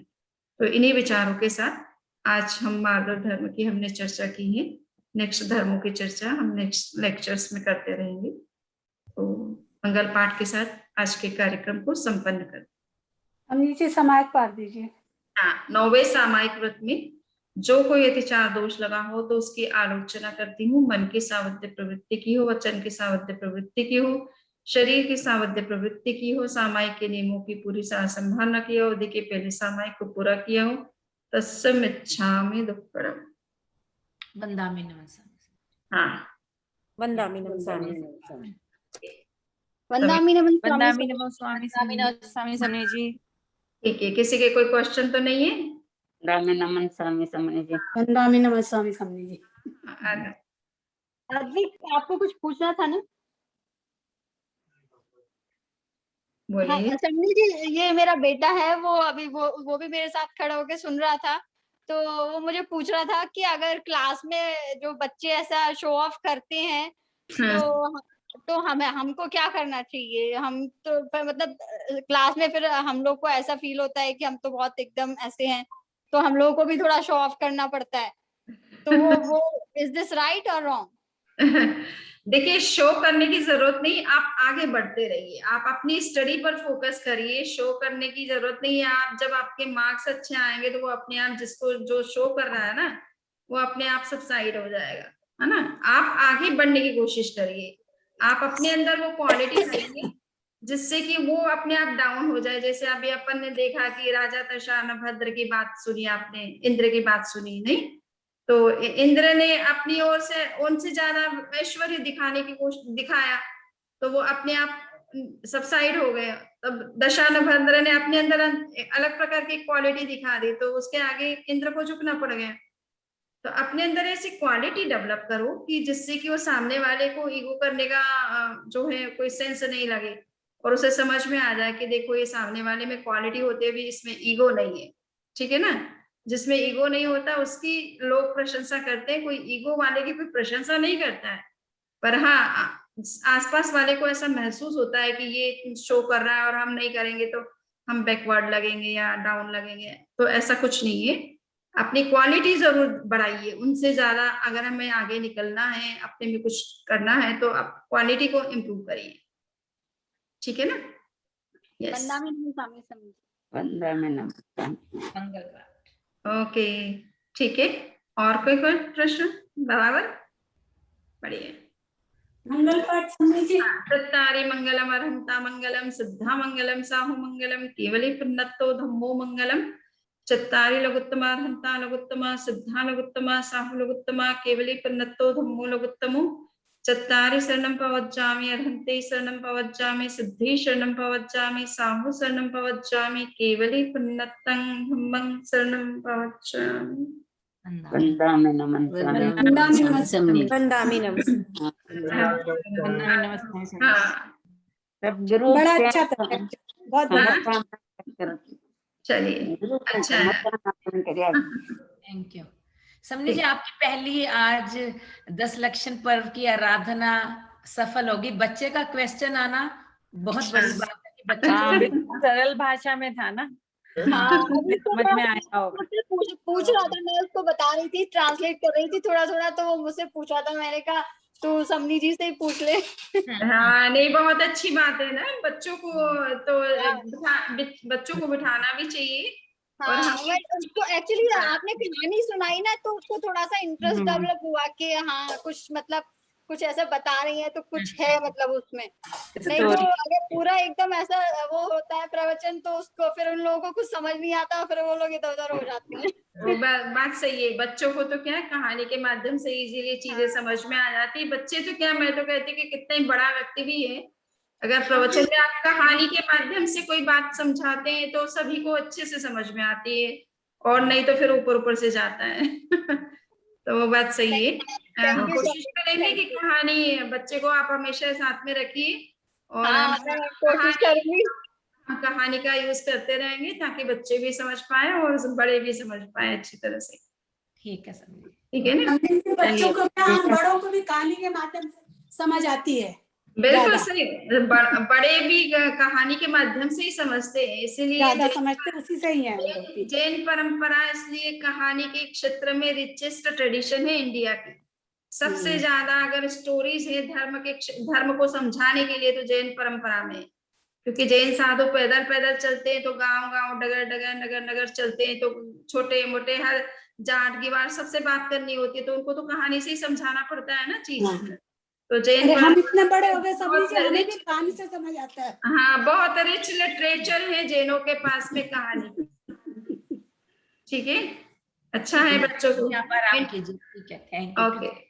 तो इन्हीं विचारों के साथ आज हम मार्गदर्शन धर्म की हमने चर्चा की है। नेक्स्ट धर्मों की चर्चा हम नेक्स्ट लेक्चर्स में करते रहेंगे। तो मंगल पाठ के साथ आज के कार्यक्रम को संपन्न कर। हम नीचे सामायिक पाठ दीजिए। हाँ, 9वें सामायिक व्रत में जो कोई अतिचार दोष लगा हो तो उसकी आलोचना करती हूँ। मन की सावध्य प्रवृत्ति की हो, वचन की सावध्य प्रवृत्ति की हो, शरीर की सावध्य प्रवृत्ति की हो, सामायिक के नियमों की पूरी सार संभाल न किया हो, अवधि के पहले सामायिक को पूरा किया हो, तस्मिच्छामि दुक्कडम। वंदामि नमः। हाँ, वंदामि नमः स्वामी। वंदामि नमः वंदामि नमः स्वामी। स्वामी समझ जी। ठीक है, किसी के कोई क्वेश्चन तो नहीं है? वंदामि नमः स्वामी समझ जी। वंदामि नमः स्वामी समझ जी। हाँ, अद्विक आपको कुछ पूछना था ना? बोलिए। समझी जी, ये मेरा बेटा है, वो अभी वो भी मेरे साथ खड़ा होकर सुन रहा था। तो वो मुझे पूछ रहा था कि अगर क्लास में जो बच्चे ऐसा शो ऑफ करते हैं तो हमको क्या करना चाहिए? हम तो मतलब क्लास में फिर हम लोग को ऐसा फील होता है कि हम तो बहुत एकदम ऐसे हैं, तो हम लोगों को भी थोड़ा शो ऑफ करना पड़ता है। तो वो इज दिस राइट और रॉन्ग? देखिए, शो करने की जरूरत नहीं, आप आगे बढ़ते रहिए, आप अपनी स्टडी पर फोकस करिए। शो करने की जरूरत नहीं है। आप जब आपके मार्क्स अच्छे आएंगे तो वो अपने आप, जिसको जो शो कर रहा है ना, वो अपने आप सबसाइड हो जाएगा, है ना। आप आगे बढ़ने की कोशिश करिए, आप अपने अंदर वो क्वालिटी लाइए जिससे कि वो अपने आप डाउन हो जाए। जैसे अभी अपन ने देखा कि राजा दशानभद्र की बात सुनी आपने, इंद्र की बात सुनी नहीं? तो इंद्र ने अपनी ओर से उनसे ज्यादा ऐश्वर्य दिखाने की कोशिश दिखाया, तो वो अपने आप सबसाइड हो गए। तब दशानभद्र ने अपने अंदर अलग प्रकार की क्वालिटी दिखा दी, तो उसके आगे इंद्र को झुकना पड़ गया। तो अपने अंदर ऐसी क्वालिटी डेवलप करो कि जिससे कि वो सामने वाले को ईगो करने का जो है कोई सेंस नहीं लगे, और उसे समझ में आ जाए कि देखो ये सामने वाले में क्वालिटी होते भी इसमें ईगो नहीं है। ठीक है ना। जिसमें ईगो नहीं होता उसकी लोग प्रशंसा करते हैं, कोई ईगो वाले की कोई प्रशंसा नहीं करता है। पर हाँ, आसपास वाले को ऐसा महसूस होता है कि ये शो कर रहा है और हम नहीं करेंगे तो हम बैकवर्ड लगेंगे या डाउन लगेंगे। तो ऐसा कुछ नहीं है, अपनी क्वालिटी जरूर बढ़ाइए। उनसे ज्यादा अगर हमें आगे निकलना है, अपने में कुछ करना है, तो आप क्वालिटी को इम्प्रूव करिए। ठीक है ना। यस, वंदामि नमः स्वामी समझ। वंदामि नमः स्वामी। मंगल पाठ। ओके, ठीक है। और कोई प्रश्न? बराबर, बढ़िया। मंगल पाठ समझिए। तत्तारि मंगलम अर्हंता मंगलम, सिद्धा मंगलम, साहु मंगलम, केवली पुन्नत्तो धम्मो मंगलम। चत्तारि लघुत्तमा अर्हंता लघुत्तमा, सिद्धा लघुत्तमा, साहु लघुत्तमा, केवली पुन्नत्तो धम्मो लघुत्तमो। चत्तारि शरणं प्रवज्जामि, अर्हन्ते शरणं प्रवज्जामि, सिद्धि शरणं प्रवज्जामि, साहु शरणं प्रवज्जामि, केवली पुन्नत्तं धम्मं शरणं प्रवज्जामि। वंदामि नमः स्वामी। वंदामि नमः समझ। वंदामि नमः। वंदामि नमः स्वामी। हाँ, सब गुरु बड़ा के अच्छा था, बहुत बढ़िया। चलिए, अच्छा है। Thank you. समझ जी, आपकी पहली आज 10 लक्षण पर्व की आराधना सफल होगी। बच्चे का क्वेश्चन आना बहुत बड़ी बात है कि बच्चा हाँ, बिल्कुल सरल भाषा में था ना। हाँ, अभी तो समझ में आया होगा। मुझसे पूछ रहा था, मैं उसको बता रही थी, ट्रांसलेट कर रही थी थोड़ा थोड़ा, तो वो मुझसे पूछ रहा था। मैंने कहा तू समनी जी से ही पूछ ले। हाँ, नहीं, बहुत अच्छी बात है ना। बच्चों को तो बच्चों को बिठाना भी चाहिए। और हाँ, हम मैं उसको एक्चुअली आपने कहानी सुनाई ना, तो उसको थोड़ा सा इंटरेस्ट डेवलप हुआ कि हाँ कुछ मतलब कुछ ऐसा बता रही है तो कुछ है मतलब उसमें। नहीं तो अगर पूरा एकदम ऐसा वो होता है प्रवचन, तो उसको फिर उन लोगों को कुछ समझ नहीं आता, फिर वो लोग इधर उधर हो जाते हैं। वो बात सही है। बच्चों को तो क्या है, कहानी के माध्यम से इजीली चीजें समझ में आ जाती है। बच्चे तो क्या, मैं तो कहती कि कितना ही बड़ा व्यक्ति भी है, अगर प्रवचन में आप कहानी के माध्यम से कोई बात समझाते हैं तो सभी को अच्छे से समझ में आती है, और नहीं तो फिर ऊपर ऊपर से जाता है। तो वो बात सही है। हम कोशिश करेंगे कि कहानी बच्चे को आप हमेशा साथ में रखिए, और मैं कोशिश करूंगी। कहानी का यूज करते रहेंगे ताकि बच्चे भी समझ पाए और बड़े भी समझ पाए अच्छी तरह से। ठीक है समझ। ठीक है ना। बच्चों को क्या, हम बड़ों को भी कहानी के माध्यम से समझ आती है। बिल्कुल सही। बड़े भी कहानी के माध्यम से ही समझते हैं, इसीलिए ज्यादा समझते उसी से ही है हम लोग भी। जैन परंपरा इसलिए कहानी के क्षेत्र में रिचेस्ट ट्रेडिशन है इंडिया की। सबसे ज्यादा अगर स्टोरीज है धर्म को समझाने के लिए तो जैन परंपरा में, क्योंकि जैन साधु पैदल पैदल चलते हैं तो गांव गांव डगर डगर नगर नगर चलते हैं, तो छोटे मोटे हर जाट गीवार सबसे बात करनी होती है, तो उनको तो कहानी से ही समझाना पड़ता है ना चीज। तो जैन अरे हम इतने बड़े हो गए सबने से, हमें भी rich- कहानी से समझ आता है। हाँ, बहुत रिच लिटरेचर है जैनों के पास में कहानी। ठीक है, अच्छा है बच्चों को। आप आराम कीजिए, ठीक है, थैंक यू। ओके।